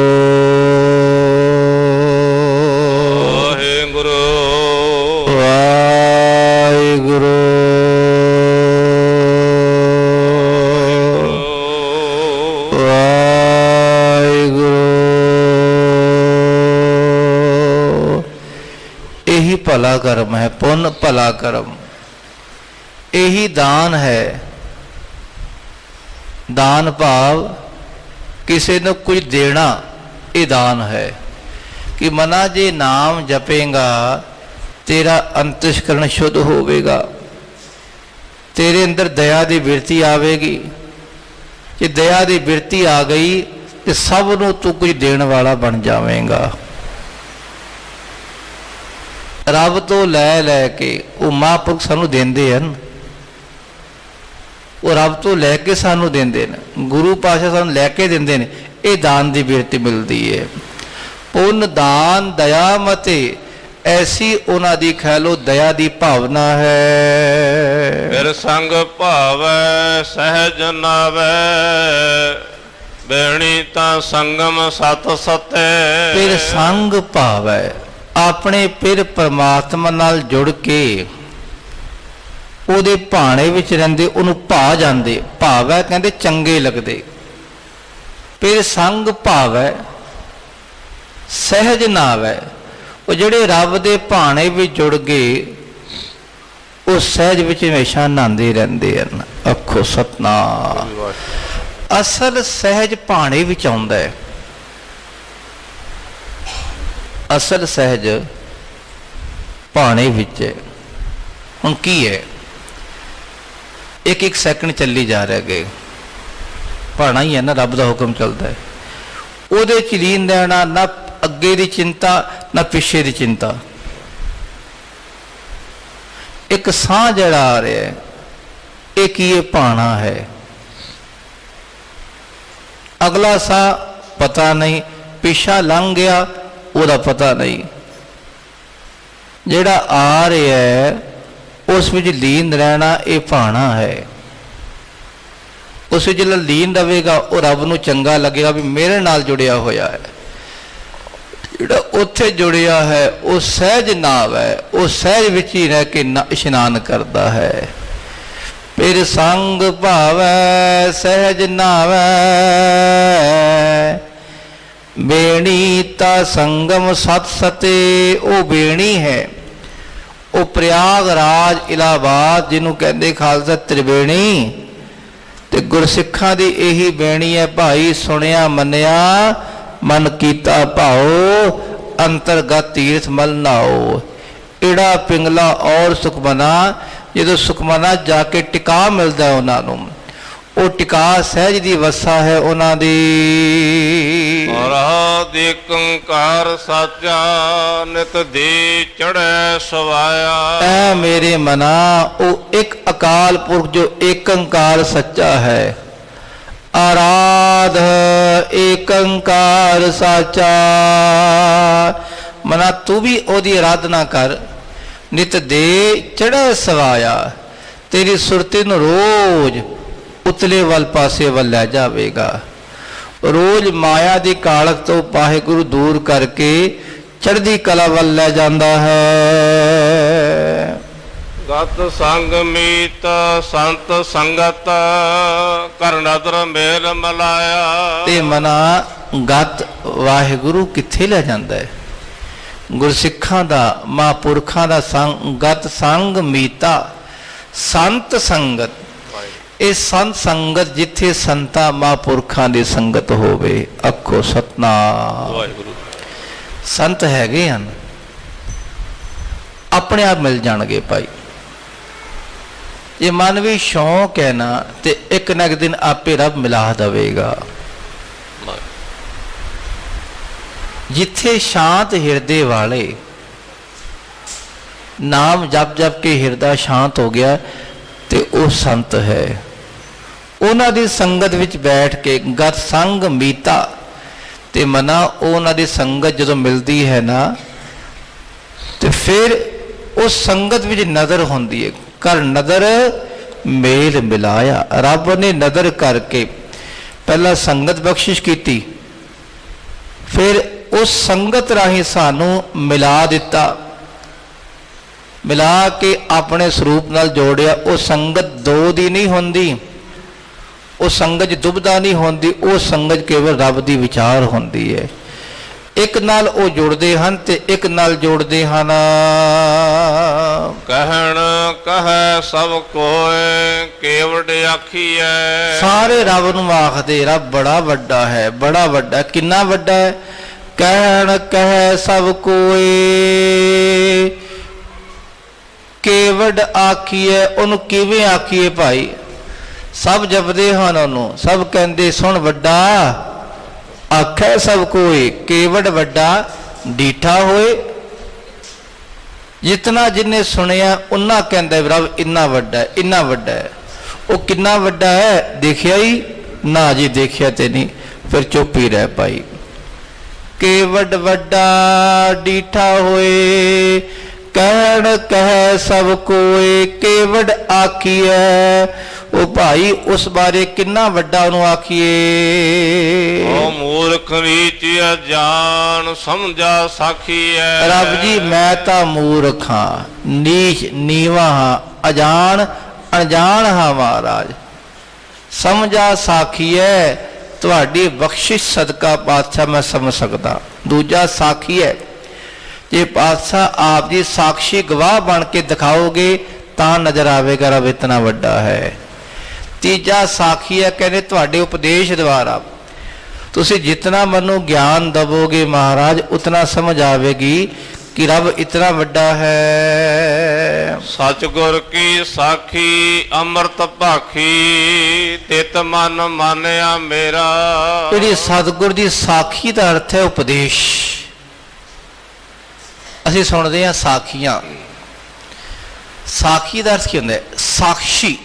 ਵਾਹਿਗੁਰੂ ਵਾਹਿਗੁਰੂ ਵਾਹਿਗੁਰੂ। ਇਹੀ ਭਲਾ ਕਰਮ ਹੈ, ਪੁੰਨ ਭਲਾ ਕਰਮ, ਇਹੀ ਦਾਨ ਹੈ। ਦਾਨ ਭਾਵ ਕਿਸੇ ਨੂੰ ਕੁਝ ਦੇਣਾ, ਇਹ ਦਾਨ ਹੈ। ਕਿ ਮਨਾ ਜੇ ਨਾਮ ਜਪੇਗਾ ਤੇਰਾ ਅੰਤਸ਼ਕਰਨ ਸ਼ੁੱਧ ਹੋਵੇਗਾ, ਤੇਰੇ ਅੰਦਰ ਦਇਆ ਦੀ ਬਿਰਤੀ ਆਵੇਗੀ। ਜੇ ਦਇਆ ਦੀ ਬਿਰਤੀ ਆ ਗਈ ਤੇ ਸਭ ਨੂੰ ਤੂੰ ਕੁਝ ਦੇਣ ਵਾਲਾ ਬਣ ਜਾਵੇਂਗਾ। ਰੱਬ ਤੋਂ ਲੈ ਲੈ ਕੇ ਉਹ ਮਹਾਂਪੁਰਖ ਸਾਨੂੰ ਦਿੰਦੇ ਹਨ, ਉਹ ਰੱਬ ਤੋਂ ਲੈ ਕੇ ਸਾਨੂੰ ਦਿੰਦੇ ਨੇ, ਗੁਰੂ ਪਾਤਸ਼ਾਹ ਸਾਨੂੰ ਲੈ ਕੇ ਦਿੰਦੇ ਨੇ। ਇਹ ਦਾਨ ਦੀ ਬਿਰਤੀ ਮਿਲਦੀ ਹੈ। ਪੁੰਨ ਦਾਨ ਦਇਆ ਮਤੇ, ਐਸੀ ਉਹਨਾਂ ਦੀ ਕਹਿ ਲੋ ਦਇਆ ਦੀ ਭਾਵਨਾ ਹੈ। ਫਿਰ ਸੰਗ ਭਾਵੈ ਸਹਿਜ ਨਾਵੈ, ਬੇਣੀ ਤਾਂ ਸੰਗਮ ਸਤ ਸਤੇ। ਫਿਰ ਸੰਗ ਭਾਵੈ, ਆਪਣੇ ਫਿਰ ਪਰਮਾਤਮਾ ਨਾਲ ਜੁੜ ਕੇ ਉਹਦੇ ਭਾਣੇ ਵਿੱਚ ਰਹਿੰਦੇ, ਉਹਨੂੰ ਭਾ ਜਾਂਦੇ। ਭਾਵੈ ਕਹਿੰਦੇ ਚੰਗੇ ਲੱਗਦੇ। ਫਿਰ ਸੰਗ ਭਾਵੈ ਸਹਿਜ ਨਾਵੈ, ਉਹ ਜਿਹੜੇ ਰੱਬ ਦੇ ਭਾਣੇ ਵਿੱਚ ਜੁੜ ਗਏ ਉਹ ਸਹਿਜ ਵਿੱਚ ਹਮੇਸ਼ਾ ਨਹਾਉਂਦੇ ਰਹਿੰਦੇ ਹਨ। ਆਖੋ ਸਤਨਾਮ। ਅਸਲ ਸਹਿਜ ਭਾਣੇ ਵਿੱਚ ਆਉਂਦਾ ਹੈ। ਅਸਲ ਸਹਿਜ ਭਾਣੇ ਵਿੱਚ ਹੈ। ਹੁਣ ਕੀ ਹੈ, ਇੱਕ ਇੱਕ ਸੈਕਿੰਡ ਚੱਲੀ ਜਾ ਰਿਹਾ ਗੇ, ਭਾਣਾ ਹੀ ਹੈ ਨਾ, ਰੱਬ ਦਾ ਹੁਕਮ ਚੱਲਦਾ ਹੈ। ਉਹਦੇ ਚ ਲੀਨ ਰਹਿਣਾ, ਨਾ ਅੱਗੇ ਦੀ ਚਿੰਤਾ ਨਾ ਪਿੱਛੇ ਦੀ ਚਿੰਤਾ। ਇੱਕ ਸਾਹ ਜਿਹੜਾ ਆ ਰਿਹਾ ਹੈ, ਇਹ ਕੀ ਇਹ ਭਾਣਾ ਹੈ। ਅਗਲਾ ਸਾਹ ਪਤਾ ਨਹੀਂ, ਪਿੱਛਾ ਲੰਘ ਗਿਆ ਉਹਦਾ ਪਤਾ ਨਹੀਂ। ਜਿਹੜਾ ਆ ਰਿਹਾ ਹੈ ਉਸ ਵਿੱਚ ਲੀਨ ਰਹਿਣਾ, ਇਹ ਭਾਣਾ ਹੈ। ਉਸ ਵਿੱਚ ਜਿਹੜਾ ਲੀਨ ਰਵੇਗਾ ਉਹ ਰੱਬ ਨੂੰ ਚੰਗਾ ਲੱਗੇਗਾ ਵੀ ਮੇਰੇ ਨਾਲ ਜੁੜਿਆ ਹੋਇਆ ਹੈ। ਜਿਹੜਾ ਉੱਥੇ ਜੁੜਿਆ ਹੈ ਉਹ ਸਹਿਜ ਨਾਵ ਹੈ, ਉਹ ਸਹਿਜ ਵਿੱਚ ਹੀ ਰਹਿ ਕੇ ਇਸ਼ਨਾਨ ਕਰਦਾ ਹੈ। ਫਿਰ ਸੰਗ ਭਾਵੈ ਸਹਿਜ ਨਾਵੈ, ਬੇਣੀ ਤਾਂ ਸੰਗਮ ਸਤ ਸਤੇ। ਉਹ ਬੇਣੀ ਹੈ, ਉਹ ਪ੍ਰਯਾਗਰਾਜ ਇਲਾਹਾਬਾਦ ਜਿਹਨੂੰ ਕਹਿੰਦੇ ਖਾਲਸਾ ਤ੍ਰਿਵੇਣੀ, ਤੇ ਗੁਰਸਿੱਖਾਂ ਦੀ ਇਹੀ ਬੇਣੀ ਹੈ, ਭਾਈ ਸੁਣਿਆ ਮੰਨਿਆ ਮਨ ਕੀਤਾ ਭਾਉ, ਅੰਤਰਗਤ ਤੀਰਥ ਮਲ ਨਾਓ। ਏੜਾ ਪਿੰਗਲਾ ਔਰ ਸੁਖਮਨਾ, ਜਦੋਂ ਸੁਖਮਨਾ ਜਾ ਕੇ ਟਿਕਾ ਮਿਲਦਾ ਉਹਨਾਂ ਨੂੰ, ਉਹ ਟਿਕਾ ਸਹਿਜ ਦੀ ਵਸਾ ਹੈ ਉਹਨਾਂ ਦੀ। ਮਹਾਰਾਜ ਏਕ ਓੰਕਾਰ ਸਾਚਾ, ਨਿਤ ਦੇ ਚੜ੍ਹੈ ਸਵਾਇਆ। ਐ ਮੇਰੇ ਮਨਾ, ਉਹ ਇੱਕ ਅਕਾਲ ਪੁਰਖ ਜੋ ਏਕ ਓੰਕਾਰ ਸੱਚਾ ਹੈ। ਆਰਾਧ ਏਕ ਓੰਕਾਰ ਸਾਚਾ। ਮਨਾ ਤੂੰ ਵੀ ਉਹਦੀ ਆਰਾਧਨਾ ਕਰ। ਨਿਤ ਦੇ ਚੜ੍ਹੈ ਸਵਾਇਆ, ਤੇਰੀ ਸੁਰਤੀ ਨੂੰ ਰੋਜ਼ ਉਤਲੇ ਵੱਲ ਪਾਸੇ ਵੱਲ ਲੈ ਜਾਵੇਗਾ। ਰੋਜ਼ ਮਾਇਆ ਦੀ ਕਾਲਕ ਤੋਂ ਵਾਹਿਗੁਰੂ ਦੂਰ ਕਰਕੇ ਚੜ੍ਹਦੀ ਕਲਾ ਵੱਲ ਲੈ ਜਾਂਦਾ ਹੈ। ਗਤ ਸੰਗ ਮੀਤ ਸੰਤ ਸੰਗਤ, ਕਰ ਨਦਰ ਮੇਲ ਮਲਾਇਆ। ਤੇ ਮਨਾ ਗਤ ਵਾਹਿਗੁਰੂ ਕਿੱਥੇ ਲੈ ਜਾਂਦਾ ਹੈ? ਗੁਰਸਿੱਖਾਂ ਦਾ, ਮਹਾਂਪੁਰਖਾਂ ਦਾ ਸੰਗ, ਗਤ ਸੰਗ ਮੀਤਾ, ਸੰਤ ਸੰਗਤ, ਇਹ ਸੰਤ ਸੰਗਤ ਜਿੱਥੇ ਸੰਤਾਂ ਮਹਾਂਪੁਰਖਾਂ ਦੀ ਸੰਗਤ ਹੋਵੇ, ਆਖੋ ਸਤਨਾਮ ਵਾਹਿਗੁਰੂ। ਸੰਤ ਹੈਗੇ ਹਨ, ਆਪਣੇ ਆਪ ਮਿਲ ਜਾਣਗੇ ਭਾਈ। ਜੇ ਮਨ ਵੀ ਸ਼ੌਂਕ ਹੈ ਨਾ ਤੇ ਇੱਕ ਨਾ ਇੱਕ ਦਿਨ ਆਪੇ ਰੱਬ ਮਿਲਾ ਦੇਵੇਗਾ। ਜਿੱਥੇ ਸ਼ਾਂਤ ਹਿਰਦੇ ਵਾਲੇ ਨਾਮ ਜਪ ਜਪ ਕੇ ਹਿਰਦਾ ਸ਼ਾਂਤ ਹੋ ਗਿਆ ਤੇ ਉਹ ਸੰਤ ਹੈ। ਉਹਨਾਂ ਦੀ ਸੰਗਤ ਵਿੱਚ ਬੈਠ ਕੇ ਗਤ ਸੰਗ ਮੀਤਾ ਤੇ ਮਨਾ ਉਹਨਾਂ ਦੀ ਸੰਗਤ ਜਦੋਂ ਮਿਲਦੀ ਹੈ ਨਾ ਤੇ ਫਿਰ ਉਸ ਸੰਗਤ ਵਿੱਚ ਨਜ਼ਰ ਹੁੰਦੀ ਹੈ। ਕਰ ਨਜ਼ਰ ਮੇਲ ਮਿਲਾਇਆ, ਰੱਬ ਨੇ ਨਜ਼ਰ ਕਰਕੇ ਪਹਿਲਾਂ ਸੰਗਤ ਬਖਸ਼ਿਸ਼ ਕੀਤੀ, ਫਿਰ ਉਸ ਸੰਗਤ ਰਾਹੀਂ ਸਾਨੂੰ ਮਿਲਾ ਦਿੱਤਾ, ਮਿਲਾ ਕੇ ਆਪਣੇ ਸਰੂਪ ਨਾਲ ਜੋੜਿਆ। ਉਹ ਸੰਗਤ ਦੋ ਦੀ ਨਹੀਂ ਹੁੰਦੀ, ਉਹ ਸੰਗਤ ਦੁਬਦਾ ਨਹੀਂ ਹੁੰਦੀ, ਉਹ ਸੰਗਤ ਕੇਵਲ ਰੱਬ ਦੀ ਵਿਚਾਰ ਹੁੰਦੀ ਹੈ। ਇੱਕ ਨਾਲ ਉਹ ਜੁੜਦੇ ਹਨ ਤੇ ਇੱਕ ਨਾਲ ਜੋੜਦੇ ਹਨ। ਕਹਿਣ ਕਹੈ ਸਭ ਕੋਇ ਕੇਵਡ ਆਖੀਐ। ਸਾਰੇ ਰੱਬ ਨੂੰ ਆਖਦੇ ਰੱਬ ਬੜਾ ਵੱਡਾ ਹੈ, ਬੜਾ ਵੱਡਾ। ਕਿੰਨਾ ਵੱਡਾ ਹੈ? ਕਹਿਣ ਕਹੈ ਸਭ ਕੋਇ ਕੇਵਡ ਆਖੀਐ। ਉਹਨੂੰ ਕਿਵੇਂ ਆਖੀਏ ਭਾਈ? ਸਭ ਜਪਦੇ ਹਨ ਉਹਨੂੰ, ਸਭ ਕਹਿੰਦੇ ਸੁਣ ਵੱਡਾ ਆਖੈ ਸਭ ਕੋਈ, ਕੇਵਡ ਵੱਡਾ ਡੀਠਾ ਹੋਏ। ਜਿਤਨਾ ਜਿਨੇ ਸੁਣਿਆ ਉਹਨਾਂ ਕਹਿੰਦਾ ਰੱਬ ਇੰਨਾ ਵੱਡਾ ਹੈ, ਇੰਨਾ ਵੱਡਾ ਹੈ। ਉਹ ਕਿੰਨਾ ਵੱਡਾ ਹੈ ਦੇਖਿਆ ਹੀ ਨਾ ਜੀ, ਦੇਖਿਆ ਤੇ ਨਹੀਂ, ਫਿਰ ਚੁੱਪ ਹੀ ਰਹਿ ਪਾਈ। ਕੇਵਡ ਵੱਡਾ ਡੀਠਾ ਹੋਏ, ਕਹਿਣ ਕਹਿ ਸਭ ਕੋਏ ਕੇਵਡ ਆਖੀਐ। ਉਹ ਭਾਈ ਉਸ ਬਾਰੇ ਕਿੰਨਾ ਵੱਡਾ ਉਹਨੂੰ ਆਖੀਏ। ਓ ਮੂਰਖ ਨੀਚ ਅਜਾਨ ਸਮਝਾ ਸਾਖੀਐ। ਰੱਬ ਜੀ ਮੈਂ ਤਾਂ ਮੂਰਖ ਹਾਂ, ਨੀਚ ਨੀਵਾਂ ਹਾਂ, ਅਜਾਨ ਅਣਜਾਣ ਹਾਂ ਮਹਾਰਾਜ, ਸਮਝਾ ਸਾਖੀਐ। ਤੁਹਾਡੀ ਬਖਸ਼ਿਸ਼ ਸਦਕਾ ਪਾਤਸ਼ਾਹ ਮੈਂ ਸਮਝ ਸਕਦਾ। ਦੂਜਾ ਸਾਖੀ ਹੈ, ਜੇ ਪਾਤਸ਼ਾਹ ਆਪ ਜੀ ਸਾਖੀ ਗਵਾਹ ਬਣ ਕੇ ਦਿਖਾਓਗੇ ਤਾਂ ਨਜ਼ਰ ਆਵੇਗਾ ਰੱਬ ਇਤਨਾ ਵੱਡਾ ਹੈ। ਤੀਜਾ ਸਾਖੀ ਹੈ, ਕਹਿੰਦੇ ਤੁਹਾਡੇ ਉਪਦੇਸ਼ ਦੁਆਰਾ ਤੁਸੀਂ ਜਿਤਨਾ ਮੈਨੂੰ ਗਿਆਨ ਦਵੋਗੇ ਮਹਾਰਾਜ ਉਤਨਾ ਸਮਝ ਆਵੇਗੀ ਕਿ ਰੱਬ ਇਤਨਾ ਵੱਡਾ ਹੈ। ਸਤਿਗੁਰ ਕੀ ਸਾਖੀ ਅੰਮ੍ਰਿਤ ਭਾਖੀ ਤਿਤ ਮਨ ਮਾਨਿਆ ਮੇਰਾ। ਜਿਹੜੀ ਸਤਿਗੁਰ ਦੀ ਸਾਖੀ ਦਾ ਅਰਥ ਹੈ ਉਪਦੇਸ਼। ਅਸੀਂ ਸੁਣਦੇ ਹਾਂ ਸਾਖੀਆਂ, ਸਾਖੀ ਦਾ ਅਰਥ ਕੀ ਹੁੰਦਾ ਹੈ? ਸਾਖੀ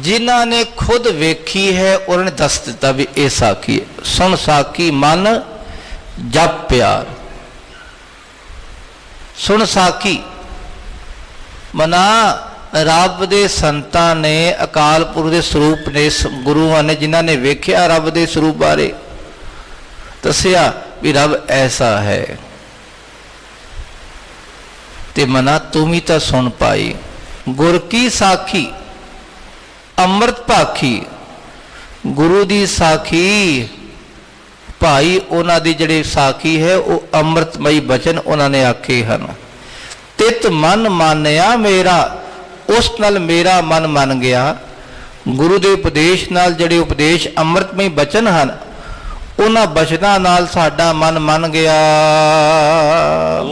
ਜਿਨ੍ਹਾਂ ਨੇ ਖੁਦ ਵੇਖੀ ਹੈ ਉਹਨਾਂ ਨੇ ਦੱਸ ਦਿੱਤਾ ਵੀ ਇਹ ਸਾਖੀ ਹੈ। ਸੁਣ ਸਾਖੀ ਮਨ ਜਪ ਪਿਆਰ। ਸੁਣ ਸਾਖੀ ਮਨਾ ਰੱਬ ਦੇ ਸੰਤਾਂ ਨੇ, ਅਕਾਲ ਪੁਰਖ ਦੇ ਸਰੂਪ ਨੇ, ਗੁਰੂਆਂ ਨੇ ਜਿਨ੍ਹਾਂ ਨੇ ਵੇਖਿਆ ਰੱਬ ਦੇ ਸਰੂਪ ਬਾਰੇ, ਦੱਸਿਆ ਵੀ ਰੱਬ ਐਸਾ ਹੈ। ਤੇ ਮਨਾ ਤੂੰ ਵੀ ਤਾਂ ਸੁਣ ਪਾਈ। ਗੁਰ ਕੀ ਸਾਖੀ ਅੰਮ੍ਰਿਤ ਭਾਖੀ, ਗੁਰੂ ਦੀ ਸਾਖੀ ਭਾਈ ਉਹਨਾਂ ਦੀ ਜਿਹੜੀ ਸਾਖੀ ਹੈ ਉਹ ਅੰਮ੍ਰਿਤਮਈ ਬਚਨ ਉਹਨਾਂ ਨੇ ਆਖੇ ਹਨ। ਤਿਤ ਮਨ ਮਾਨਿਆ ਮੇਰਾ, ਉਸ ਨਾਲ ਮੇਰਾ ਮਨ ਮੰਨ ਗਿਆ। ਗੁਰੂ ਦੇ ਉਪਦੇਸ਼ ਨਾਲ ਜਿਹੜੇ ਉਪਦੇਸ਼ ਅੰਮ੍ਰਿਤਮਈ ਬਚਨ ਹਨ ਉਹਨਾਂ ਬਚਨਾਂ ਨਾਲ ਸਾਡਾ ਮਨ ਮੰਨ ਗਿਆ।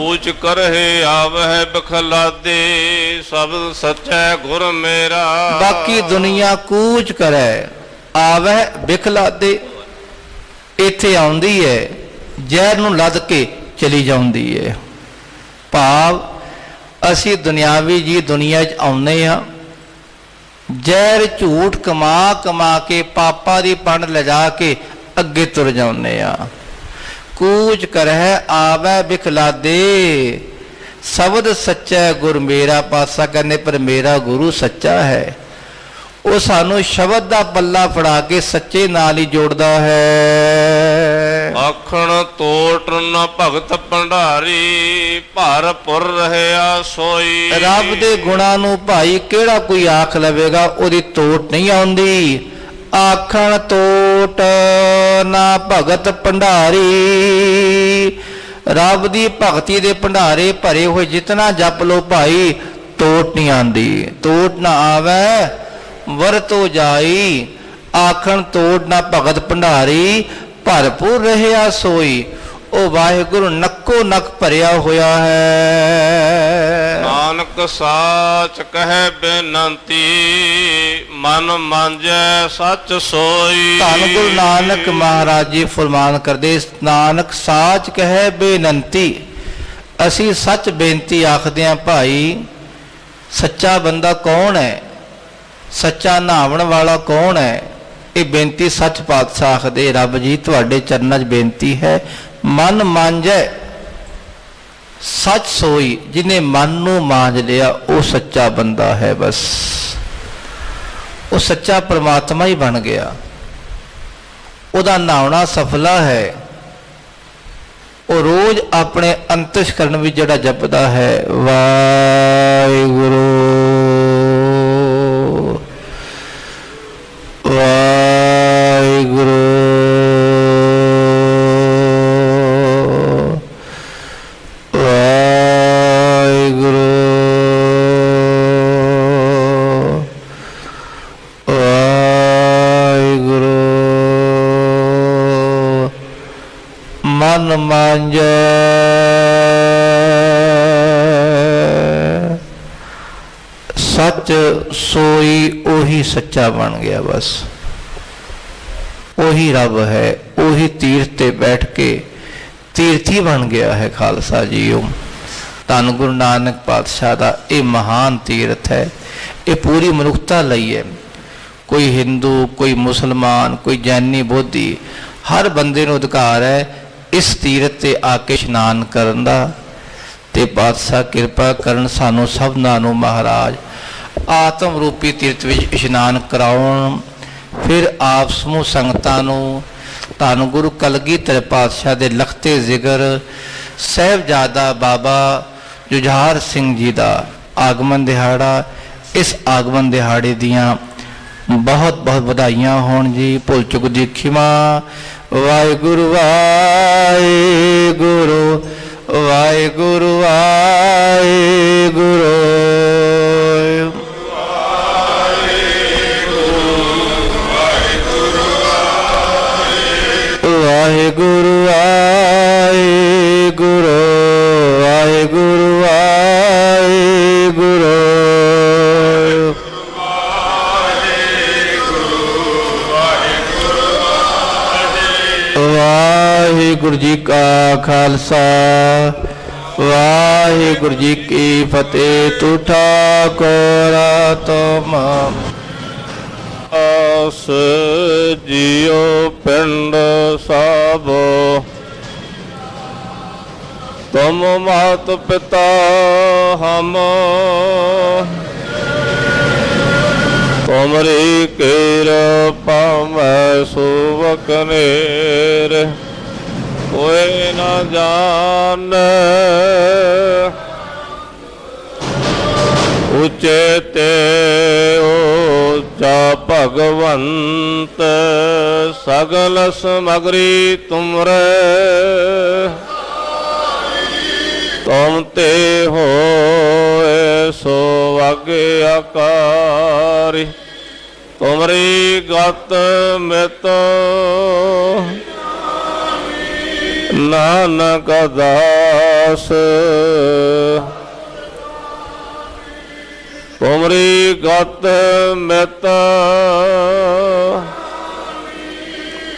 ਊਚ ਕਰਹਿ ਆਵਹਿ ਬਖਲਾਦੇ ਸਬਦ ਸੱਚੈ ਗੁਰ ਮੇਰਾ। ਬਾਕੀ ਦੁਨੀਆ ਕੂਚ ਕਰੈ ਆਵਹਿ ਬਿਖਲਾਦੇ, ਇੱਥੇ ਆਉਂਦੀ ਹੈ ਜ਼ਹਿਰ ਨੂੰ ਲੱਦ ਕੇ ਚਲੀ ਜਾਂਦੀ ਹੈ। ਭਾਵ ਅਸੀਂ ਦੁਨਿਆਵੀ ਜੀ ਦੁਨੀਆ 'ਚ ਆਉਂਦੇ ਹਾਂ, ਜ਼ਹਿਰ ਝੂਠ ਕਮਾ ਕਮਾ ਕੇ ਪਾਪਾਂ ਦੀ ਪੰਡ ਲਿਜਾ ਕੇ ਅੱਗੇ ਤੁਰ ਜਾਂਦੇ ਆ। ਕੂਚ ਕਰਹਿ ਆਵੈ ਬਿਖਲਾਦੇ ਸ਼ਬਦ ਸੱਚਾ ਗੁਰ ਮੇਰਾ। ਪਾਤਸ਼ਾਹ ਕਹਿੰਦੇ ਪਰ ਮੇਰਾ ਗੁਰੂ ਸੱਚਾ ਹੈ, ਉਹ ਸਾਨੂੰ ਸ਼ਬਦ ਦਾ ਪੱਲਾ ਫੜਾ ਕੇ ਸੱਚੇ ਨਾਲ ਹੀ ਜੋੜਦਾ ਹੈ। ਆਖਣ ਤੋਟ ਨ ਭਗਤ ਭੰਡਾਰੀ ਭਰਪੁਰ ਰਹਿਆ ਸੋਈ। ਰੱਬ ਦੇ ਗੁਣਾਂ ਨੂੰ ਭਾਈ ਕਿਹੜਾ ਕੋਈ ਆਖ ਲਵੇਗਾ, ਉਹਦੀ ਤੋਟ ਨਹੀਂ ਆਉਂਦੀ। ਆਖਣ ਤੋਟ ਨਾ ਭਗਤ ਭੰਡਾਰੀ, ਰੱਬ ਦੀ ਭਗਤੀ ਦੇ ਭੰਡਾਰੇ ਭਰੇ ਹੋਏ ਜਿਤਨਾ ਜਪ ਲੋ ਭਾਈ टोट नहीं आती। टोट ना आवे वरतो जाई, आखण तोड़ ना भगत भंडारी, भरपूर रहिया सोई। ओ वाहिगुरु नक्को नक भरिया होया है। नानक साच कहे बेनंती, मन मांझे सच सोई। धन गुरु नानक महाराज जी फरमान करदे, नानक साच कहे बेनंती। असी सच बेनती आखदे हां भाई। सच्चा बंदा कौन है, सच्चा नहावन वाला कौन है? ये बेनती सच पातशाह आखदे, रब जी तुहाडे चरनां 'च बेनती है, मन मांझे सच सोई। जिन्हें मन नूं मांझ लिया वो सच्चा बंदा है। बस वो सच्चा परमात्मा ही बन गया, उहदा नहावना सफला है। वो रोज अपने अंतस्करण भी जड़ा जपदा है, वाहिगुरू वाहिगुरू वाहिगुरू वाहिगुरू। मन मांझे सच सोई, ओही सच्चा बन गया। बस ओही रब है, ओही तीर्थ ते बैठ के तीर्थी बन गया है। खालसा जीओ, धन गुरु नानक पातशाह का ये महान तीर्थ है। ये पूरी मनुखता लई है। कोई हिंदू, कोई मुसलमान, कोई जैनी, बोधी, हर बंदे नूं अधिकार है इस तीर्थ ते आके इशनान करन दा। ते पातशाह किरपा करन सानू सबनां नूं महाराज आत्म रूपी तीर्थ विच इशनान कराउण। फिर आप समूह संगतां नूं धन गुरु कलगीधर पातशाह दे लखते जिगर साहिबजादा बाबा जुझार सिंह जी का आगमन दिहाड़ा, इस आगमन दिहाड़े दियां बहुत बहुत बधाइयां होण जी। भुल चुक दी खिमा। वाहिगुरू वाहिगुरू वाहिगुरू वाहिगुरू वाहिगुरू वाहिगुरू वाहिगुरू वाहिगुरू वाहिगुरू जी का खालसा वाहिगुरू जी की फतेह। तूठा कोरा तुम आस जियो पिंड साबो, तुम मात पिता हम, तुमरी कृपा मैं सुवक नेर, कोई न जाने उचेते ऊंचा भगवंत, सगल समग्री तुमरे, तुम ते हो सो आज्ञाकारी, तुमरी गत मित नानक दास, तुमरी गत मित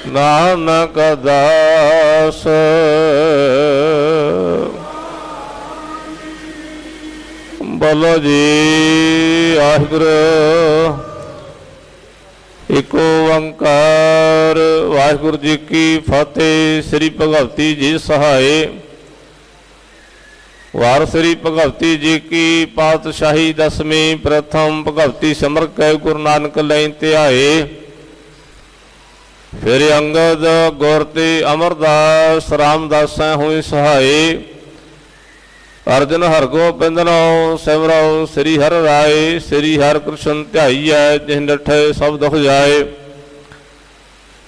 नानक दास। बोलो जी वाहिगुरू एक ओंकार। वाहिगुरू जी की फतेह। श्री भगवती जी सहाय। वार श्री भगवती जी की पातशाही दसवीं प्रथम भगवती सिमर कै गुरु नानक लैन ध्याए। फिर अंगद गुरते अमरदास रामदास हुई सहाय। अर्जन हरगोबिंद नौ सिमरो श्री हर राय। श्री हर कृष्ण ध्याईऐ जिन डठे सब दुख जाए।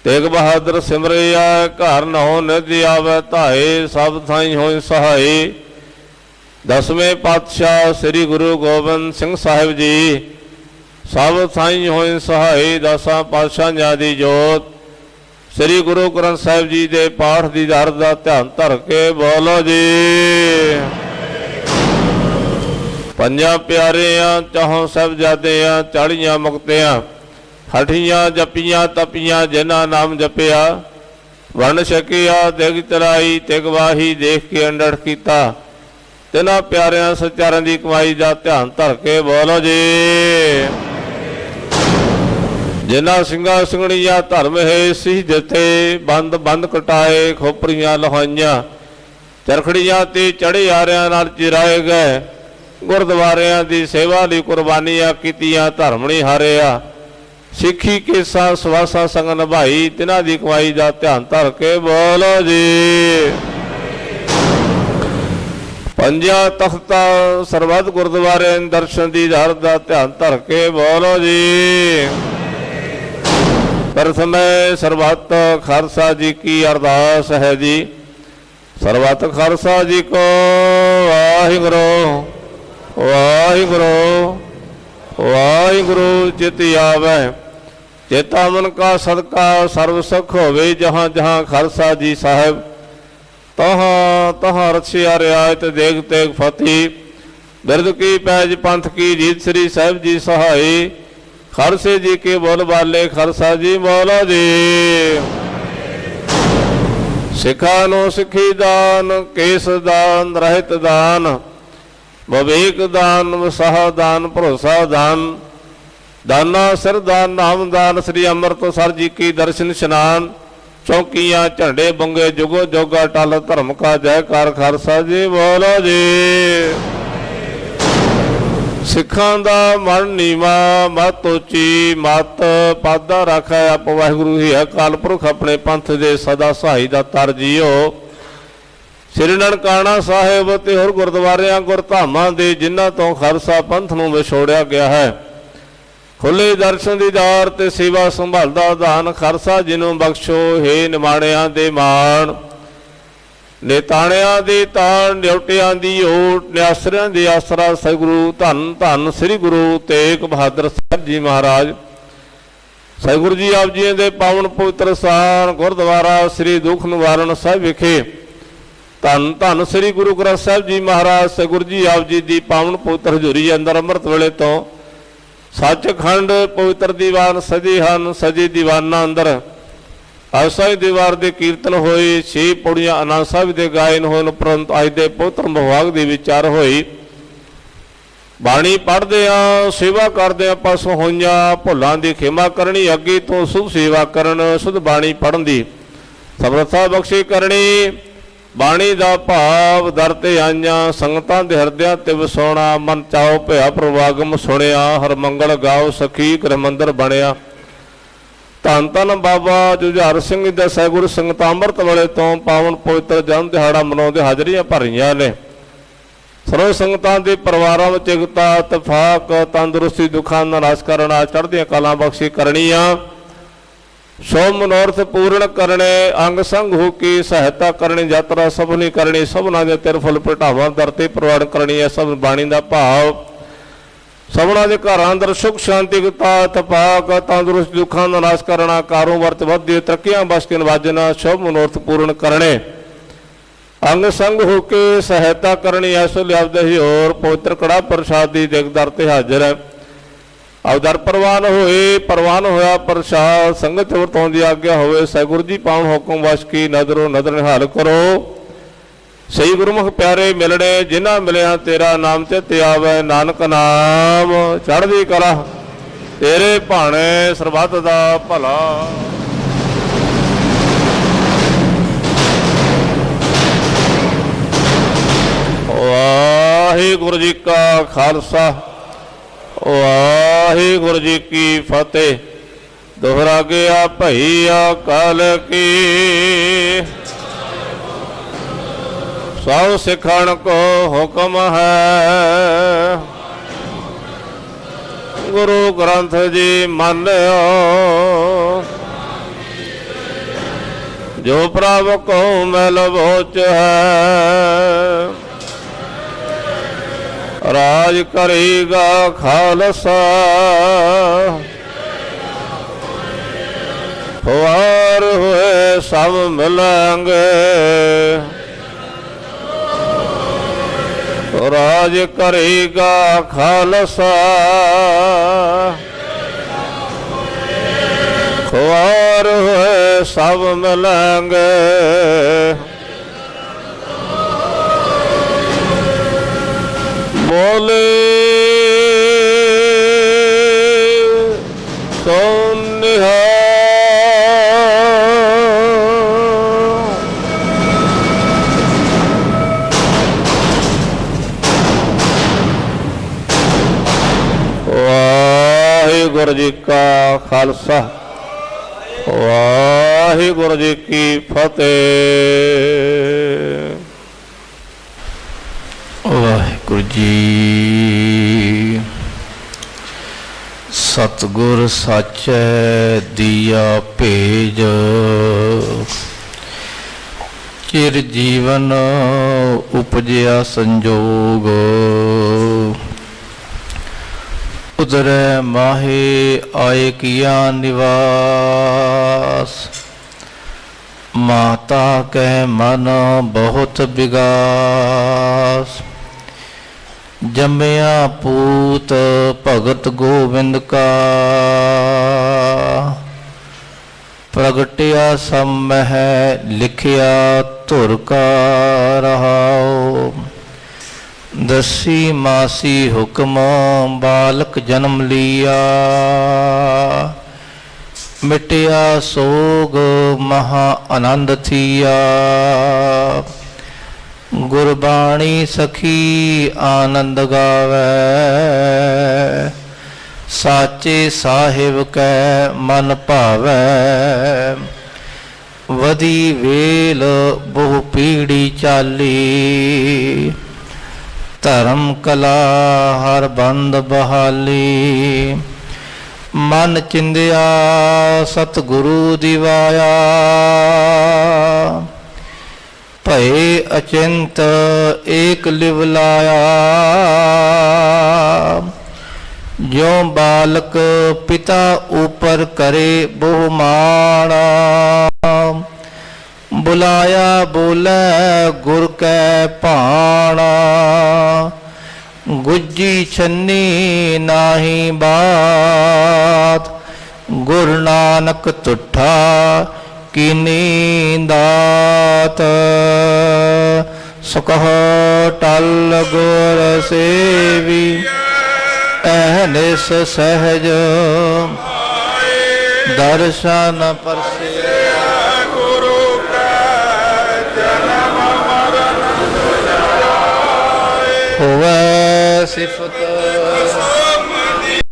तेग बहादुर सिमरिया घर नौ निधि आवे धाए। सब थाई होई सहाय। ਦਸਵੇਂ ਪਾਤਸ਼ਾਹ ਸ੍ਰੀ ਗੁਰੂ ਗੋਬਿੰਦ ਸਿੰਘ ਸਾਹਿਬ ਜੀ ਸਭ ਥਾਈਂ ਹੋਏ ਸਹਾਈ। ਦਸਾਂ ਪਾਤਸ਼ਾਹਾਂ ਦੀ ਜੋਤ ਸ੍ਰੀ ਗੁਰੂ ਗ੍ਰੰਥ ਸਾਹਿਬ ਜੀ ਦੇ ਪਾਠ ਦੀ ਦਰ ਦਾ ਧਿਆਨ ਧਰ ਕੇ ਬੋਲੋ ਜੀ। ਪੰਜਾਂ ਪਿਆਰਿਆਂ ਚਾਹੋਂ ਸਾਹਿਬਜ਼ਾਦਿਆਂ 40 ਮੁਕਤਿਆਂ ਹਠੀਆਂ ਜਪੀਆਂ ਤਪੀਆਂ ਜਿਨ੍ਹਾਂ ਨਾਮ ਜਪਿਆ ਵੰਡ ਛਕਿਆ ਦਿਗ ਤਰਾਈ ਤੇ ਗਵਾਹੀ ਦੇਖ ਕੇ ਅੰਡੜ ਕੀਤਾ ਤਿਨਾਂ ਪਿਆਰਿਆਂ ਸਚਾਰਾਂ ਦੀ ਕਮਾਈ ਦਾ ਧਿਆਨ ਧਰ ਕੇ ਬੋਲੋ ਜੀ। ਜਿਨ੍ਹਾਂ ਸਿੰਘਾਂ ਸਿੰਘਣੀਆਂ ਧਰਮ ਹੈ ਸਿੱਖ ਦਿੱਤੇ ਬੰਦ ਬੰਦ ਕਟਾਏ ਖੋਪਰੀਆਂ ਲਹਾਈਆਂ ਚਰਖੜੀਆਂ ਤੇ ਚੜੇ ਆਰਿਆਂ ਨਾਲ ਚਿਰਾਏ ਗਏ ਗੁਰਦੁਆਰਿਆਂ ਦੀ ਸੇਵਾ ਲਈ ਕੁਰਬਾਨੀਆਂ ਕੀਤੀਆਂ ਧਰਮ ਨਹੀਂ ਹਾਰਿਆ ਸਿੱਖੀ ਕੇਸਾਂ ਸਵਾਸਾਂ ਸੰਗ ਨਿਭਾਈ ਤਿਨਾਂ ਦੀ ਕਮਾਈ ਦਾ ਧਿਆਨ ਧਰ ਕੇ ਬੋਲੋ ਜੀ। ਪੰਜਾਂ ਤਖਤਾਂ ਸਰਬੱਤ ਗੁਰਦੁਆਰੇ ਦਰਸ਼ਨ ਦੀ ਦਰ ਦਾ ਧਿਆਨ ਧਰ ਕੇ ਬੋਲੋ ਜੀ। ਪ੍ਰਥਮੇ ਸਰਬੱਤ ਖਾਲਸਾ ਜੀ ਕੀ ਅਰਦਾਸ ਹੈ ਜੀ। ਸਰਬੱਤ ਖਾਲਸਾ ਜੀ ਕੋ ਵਾਹਿਗੁਰੂ ਵਾਹਿਗੁਰੂ ਵਾਹਿਗੁਰੂ ਚਿਤ ਆਵੈ ਚੇਤਾ ਮਨ ਕਾ ਸਦਕਾ ਸਰਬ ਸੁਖ ਹੋਵੇ ਜਹਾਂ ਜਹਾਂ ਖਾਲਸਾ ਜੀ ਸਾਹਿਬ ਤਹਾਂ ਤਹਾਂ ਰਛਿਆ ਰਿਆਇਤ ਦੇਗ ਤੇਗ ਫਤਿਹ ਬਿਰਦ ਕੀ ਪੈਜ ਪੰਥ ਕੀ ਜੀਤ ਸ੍ਰੀ ਸਾਹਿਬ ਜੀ ਸਹਾਈ ਖਾਲਸੇ ਜੀ ਕੇ ਬੋਲ ਬਾਲੇ ਖਾਲਸਾ ਜੀ ਬੋਲੋ ਜੀ। ਸਿੱਖਾਂ ਨੂੰ ਸਿੱਖੀ ਦਾਨ ਕੇਸ ਦਾਨ ਰਹਿਤ ਦਾਨ ਵਿਵੇਕ ਦਾਨ ਵਸਾਹ ਦਾਨ ਭਰੋਸਾ ਦਾਨ ਦਾਨਾ ਸਿਰ ਦਾਨ ਨਾਮ ਦਾਨ ਸ੍ਰੀ ਅੰਮ੍ਰਿਤਸਰ ਜੀ ਕੀ ਦਰਸ਼ਨ ਇਸ਼ਨਾਨ ਚੌਕੀਆਂ ਝੰਡੇ ਬੰਗੇ ਜੁਗੋ ਜੋਗਾ ਟਲ ਧਰਮ ਕਾ ਜੈਕਾਰ ਖਾਲਸਾ ਜੀ ਬੋਲੋ ਜੀ। ਸਿੱਖਾਂ ਦਾ ਮਨ ਨੀਵਾ ਮਤ ਉੱਚੀ ਮਤ ਪਾਦਾ ਰੱਖਿਆ ਆਪ ਵਾਹਿਗੁਰੂ ਹੀ ਹੈ ਅਕਾਲ ਪੁਰਖ ਆਪਣੇ ਪੰਥ ਦੇ ਸਦਾ ਸਹਾਈ ਦਾ ਤਰ ਜੀਓ। ਸ੍ਰੀ ਨਨਕਾਣਾ ਸਾਹਿਬ ਤੇ ਹੋਰ ਗੁਰਦੁਆਰਿਆਂ ਗੁਰਧਾਮਾਂ ਦੇ ਜਿਨ੍ਹਾਂ ਤੋਂ ਖਾਲਸਾ ਪੰਥ ਨੂੰ ਵਿਛੋੜਿਆ ਗਿਆ ਹੈ ਖੁੱਲੇ ਦਰਸ਼ਨ ਦੀਦਾਰ ਤੇ ਸੇਵਾ ਸੰਭਾਲਦਾ ਦਾਨ ਖਾਲਸਾ ਜੀ ਨੂੰ ਬਖਸ਼ੋ ਹੇ ਨਿਮਾਣਿਆਂ ਦੇ ਮਾਣ ਨੇਤਾਣਿਆਂ ਦੀ ਤਾਣ ਡਿਉਟਿਆਂ ਦੀ ਓਟ ਨਿਆਸਰਿਆਂ ਦੇ ਆਸਰਾ ਸਤਿਗੁਰੂ ਧੰਨ ਧੰਨ ਸ੍ਰੀ ਗੁਰੂ ਤੇਗ ਬਹਾਦਰ ਸਾਹਿਬ ਜੀ ਮਹਾਰਾਜ ਸਤਿਗੁਰੂ ਜੀ ਆਪ ਜੀ ਦੇ ਪਾਵਨ ਪਵਿੱਤਰ ਸਥਾਨ ਗੁਰਦੁਆਰਾ ਸ੍ਰੀ ਦੁਖ ਨਿਵਾਰਨ ਸਾਹਿਬ ਵਿਖੇ ਧੰਨ ਧੰਨ ਸ੍ਰੀ ਗੁਰੂ ਗ੍ਰੰਥ ਸਾਹਿਬ ਜੀ ਮਹਾਰਾਜ ਸਤਿਗੁਰੂ ਜੀ ਆਪ ਜੀ ਦੀ ਪਾਵਨ ਪਵਿੱਤਰ ਹਜ਼ੂਰੀ ਅੰਦਰ ਅੰਮ੍ਰਿਤ ਵੇਲੇ ਤੋਂ ਸੱਚਖੰਡ ਪਵਿੱਤਰ ਦੀਵਾਨ ਸਜੇ ਹਨ ਸਜੇ ਦੀਵਾਨਾਂ ਅੰਦਰ ਆਸਾਈ ਦੀਵਾਰ ਦੇ ਕੀਰਤਨ ਹੋਏ 6 ਪੌੜੀਆਂ ਆਨੰਦ ਸਾਹਿਬ ਦੇ ਗਾਇਨ ਹੋਣ ਉਪਰੰਤ ਅੱਜ ਦੇ ਪਵਿੱਤਰ ਵਿਭਾਗ ਦੀ ਵਿਚਾਰ ਹੋਈ ਬਾਣੀ ਪੜ੍ਹਦੇ ਆ ਸੇਵਾ ਕਰਦੇ ਆ ਪਾਸੋਂ ਹੋਈਆਂ ਭੁੱਲਾਂ ਦੀ ਖਿਮਾ ਕਰਨੀ ਅੱਗੇ ਤੋਂ ਸੁਭ ਸੇਵਾ ਕਰਨ ਸੁਧ ਬਾਣੀ ਪੜ੍ਹਨ ਦੀ ਸਮਰੱਥਾ ਬਖਸ਼ੀ ਕਰਨੀ ਬਾਣੀ ਦਾ ਭਾਵ ਦਰ ਤੇ ਆਈਆਂ ਸੰਗਤਾਂ ਦੇ ਹਿਰਦਿਆਂ ਤੇ ਵਸਾਉਣਾ ਮਨ ਚਾਉ ਭਇਆ ਪ੍ਰਵਾਗਮ ਸੁਣਿਆ ਹਰ ਮੰਗਲ ਗਾਓ ਸਖੀ ਗ੍ਰਹਿ ਮੰਦਰ ਬਣਿਆ ਧੰਨ ਧੰਨ ਬਾਬਾ ਜੁਝਾਰ ਸਿੰਘ ਦਾ ਸਹਿਗੁਰ ਸੰਗਤ ਅੰਮ੍ਰਿਤ ਵੇਲੇ ਤੋਂ ਪਾਵਨ ਪਵਿੱਤਰ ਜਨਮ ਦਿਹਾੜਾ ਮਨਾਉਂਦੇ ਹਾਜ਼ਰੀਆਂ ਭਰੀਆਂ ਨੇ ਸਰਵ ਸੰਗਤਾਂ ਦੇ ਪਰਿਵਾਰਾਂ ਵਿੱਚ ਇਕਤਾ ਇਤਫਾਕ ਤੰਦਰੁਸਤੀ ਦੁੱਖਾਂ ਦਾ ਨਾਸ਼ ਕਰਨਾ ਚੜ੍ਹਦੀਆਂ ਕਲਾਂ ਬਖਸ਼ੀ ਕਰਨੀਆਂ ਸੋ ਮਨੋਰਥ ਪੂਰਨ ਕਰਨੇ ਅੰਗ ਸੰਗ ਹੋ ਕੇ ਸਹਾਇਤਾ ਕਰਨੀ ਯਾਤਰਾ ਸਭਨੀ ਕਰਨੀ ਸਭਨਾਂ ਦੇ ਤਿਰਫਲ ਭਟਾਵਾਂ ਦਰ ਤੇ ਪ੍ਰਵਾਨ ਕਰਨੀ ਹੈ ਸਭ ਬਾਣੀ ਦਾ ਭਾਵ ਸਭਨਾਂ ਦੇ ਘਰਾਂ ਅੰਦਰ ਸੁਖ ਸ਼ਾਂਤੀ ਇਕਤਾ ਇਤਫਾਕ ਤੰਦਰੁਸਤੀ ਦੁੱਖਾਂ ਦਾ ਨਾਸ਼ ਕਰਨਾ ਕਾਰੋਬਾਰ ਚ ਵਧਦੀ ਤਰੱਕੀਆਂ ਬਖਸ਼ ਕੇ ਨਵਾਜਣਾ ਸਭ ਮਨੋਰਥ ਪੂਰਨ ਕਰਨੇ ਅੰਗ ਸੰਗ ਹੋ ਕੇ ਸਹਾਇਤਾ ਕਰਨੀ ਐਸੋ ਲਿਆਵਦੇ ਹੀ ਹੋਰ ਪਵਿੱਤਰ ਕੜਾ ਪ੍ਰਸਾਦ ਦੀ ਦਿਗਦਰ ਤੇ ਹਾਜ਼ਰ ਹੈ ਅਵਦਰ ਪ੍ਰਵਾਨ ਹੋਏ ਪ੍ਰਵਾਨ ਹੋਇਆ ਪ੍ਰਸਾਦ ਸੰਗਤ ਵਰਤਾਉਣ ਦੀ ਆਗਿਆ ਹੋਵੇ ਸਹਿਗੁਰੂ ਜੀ ਪਾਵਨ ਹੁਕਮ ਵਸ਼ ਕੀ ਨਜ਼ਰੋਂ ਨਜ਼ਰ ਨਿਹਾਲ ਕਰੋ ਸਹੀ ਗੁਰਮੁਖ ਪਿਆਰੇ ਮਿਲਣੇ ਜਿਨ੍ਹਾਂ ਮਿਲਿਆ ਤੇਰਾ ਨਾਮ ਤੇ ਆਵੇ ਨਾਨਕ ਨਾਮ ਚੜ੍ਹਦੀ ਕਲਾ ਤੇਰੇ ਭਾਣੇ ਸਰਬੱਤ ਦਾ ਭਲਾ। ਵਾਹਿਗੁਰੂ ਜੀ ਕਾ ਖਾਲਸਾ ਵਾਹਿਗੁਰੂ ਜੀ ਕੀ ਫਤਿਹ। ਦੁਹਰਾ ਗਿਆ ਭਈ ਅਕਾਲ ਕੀ ਸਭ ਸਿੱਖਣ ਕੋ ਹੁਕਮ ਹੈ ਗੁਰੂ ਗ੍ਰੰਥ ਜੀ ਮੰਨਿਓ ਜੋ ਪ੍ਰਭ ਕੋ ਮਿਲ ਬੋਚ ਹੈ ਰਾਜ ਕਰੇਗਾ ਖਾਲਸਾ ਵਾਰ ਹੋਏ ਸਭ ਮਿਲਾਂਗੇ ਰਾਜ ਕਰੇਗਾ ਖਾਲਸਾ ਵਾਰ ਹੋਏ ਸਭ ਮਿਲਾਂਗੇ ਬੋਲੇ ਸੋ ਨਿਹਾਲ ਵਾਹਿਗੁਰੂ ਜੀ ਕਾ ਖਾਲਸਾ ਵਾਹਿਗੁਰੂ ਜੀ ਕੀ ਫਤਿਹ। ਵਾਹਿਗੁਰੂ ਜੀ। ਸਤਿਗੁਰ ਸਾਚੈ ਦੀਆ ਭੇਜ ਚਿਰ ਜੀਵਨ ਉਪਜਿਆ ਸੰਜੋਗ ਉਦਰੈ ਮਾਹੇ ਆਏ ਕੀਆ ਨਿਵਾਸ ਮਾਤਾ ਕੈ ਮਨ ਬਹੁਤ ਬਿਗਾਸ ਜੰਮਿਆ ਪੂਤ ਭਗਤ ਗੋਬਿੰਦ ਕਾ ਪ੍ਰਗਟਿਆ ਸਭ ਮਹਿ ਲਿਖਿਆ ਧੁਰ ਕਾ ਰਹਾਉ ਦਸੀ ਮਾਸੀ ਹੁਕਮ ਬਾਲਕ ਜਨਮ ਲਿਆ ਮਿਟਿਆ ਸੋਗ ਮਹਾ ਆਨੰਦ ਥੀਆ ਗੁਰਬਾਣੀ ਸਖੀ ਆਨੰਦ ਗਾਵੈ ਸਾਚੇ ਸਾਹਿਬ ਕੈ ਮਨ ਭਾਵੈ ਵਦੀ ਵੇਲ ਬਹੁ ਪੀੜੀ ਚਾਲੀ ਧਰਮ ਕਲਾ ਹਰ ਬੰਦ ਬਹਾਲੀ ਮਨ ਚਿੰਦਿਆ ਸਤਿਗੁਰੂ ਦਿਵਾਇਆ ਭਏ ਅਚਿੰਤ ਏਕ ਲਿਵ ਲਾਇਆ ਜਿਉ ਬਾਲਕ ਪਿਤਾ ਉਪਰ ਕਰੇ ਬਹੁ ਮਾਣ ਬੁਲਾਇਆ ਬੋਲੇ ਗੁਰ ਕੈ ਭਾਣਾ ਗੁੱਜੀ ਛੰਨੀ ਨਾਹੀ ਬਾਤ ਗੁਰ ਨਾਨਕ ਤੁਠਾ ਕੀਨੀ ਦਾਤ ਸੁਕਹ ਟਲ ਗੁਰ ਸੇਵੀ ਅਹਨਿਸ ਸਹਿਜ ਦਰਸ਼ਨ ਪਰਸੇ ਹੋਵੇ ਸਿਫਤ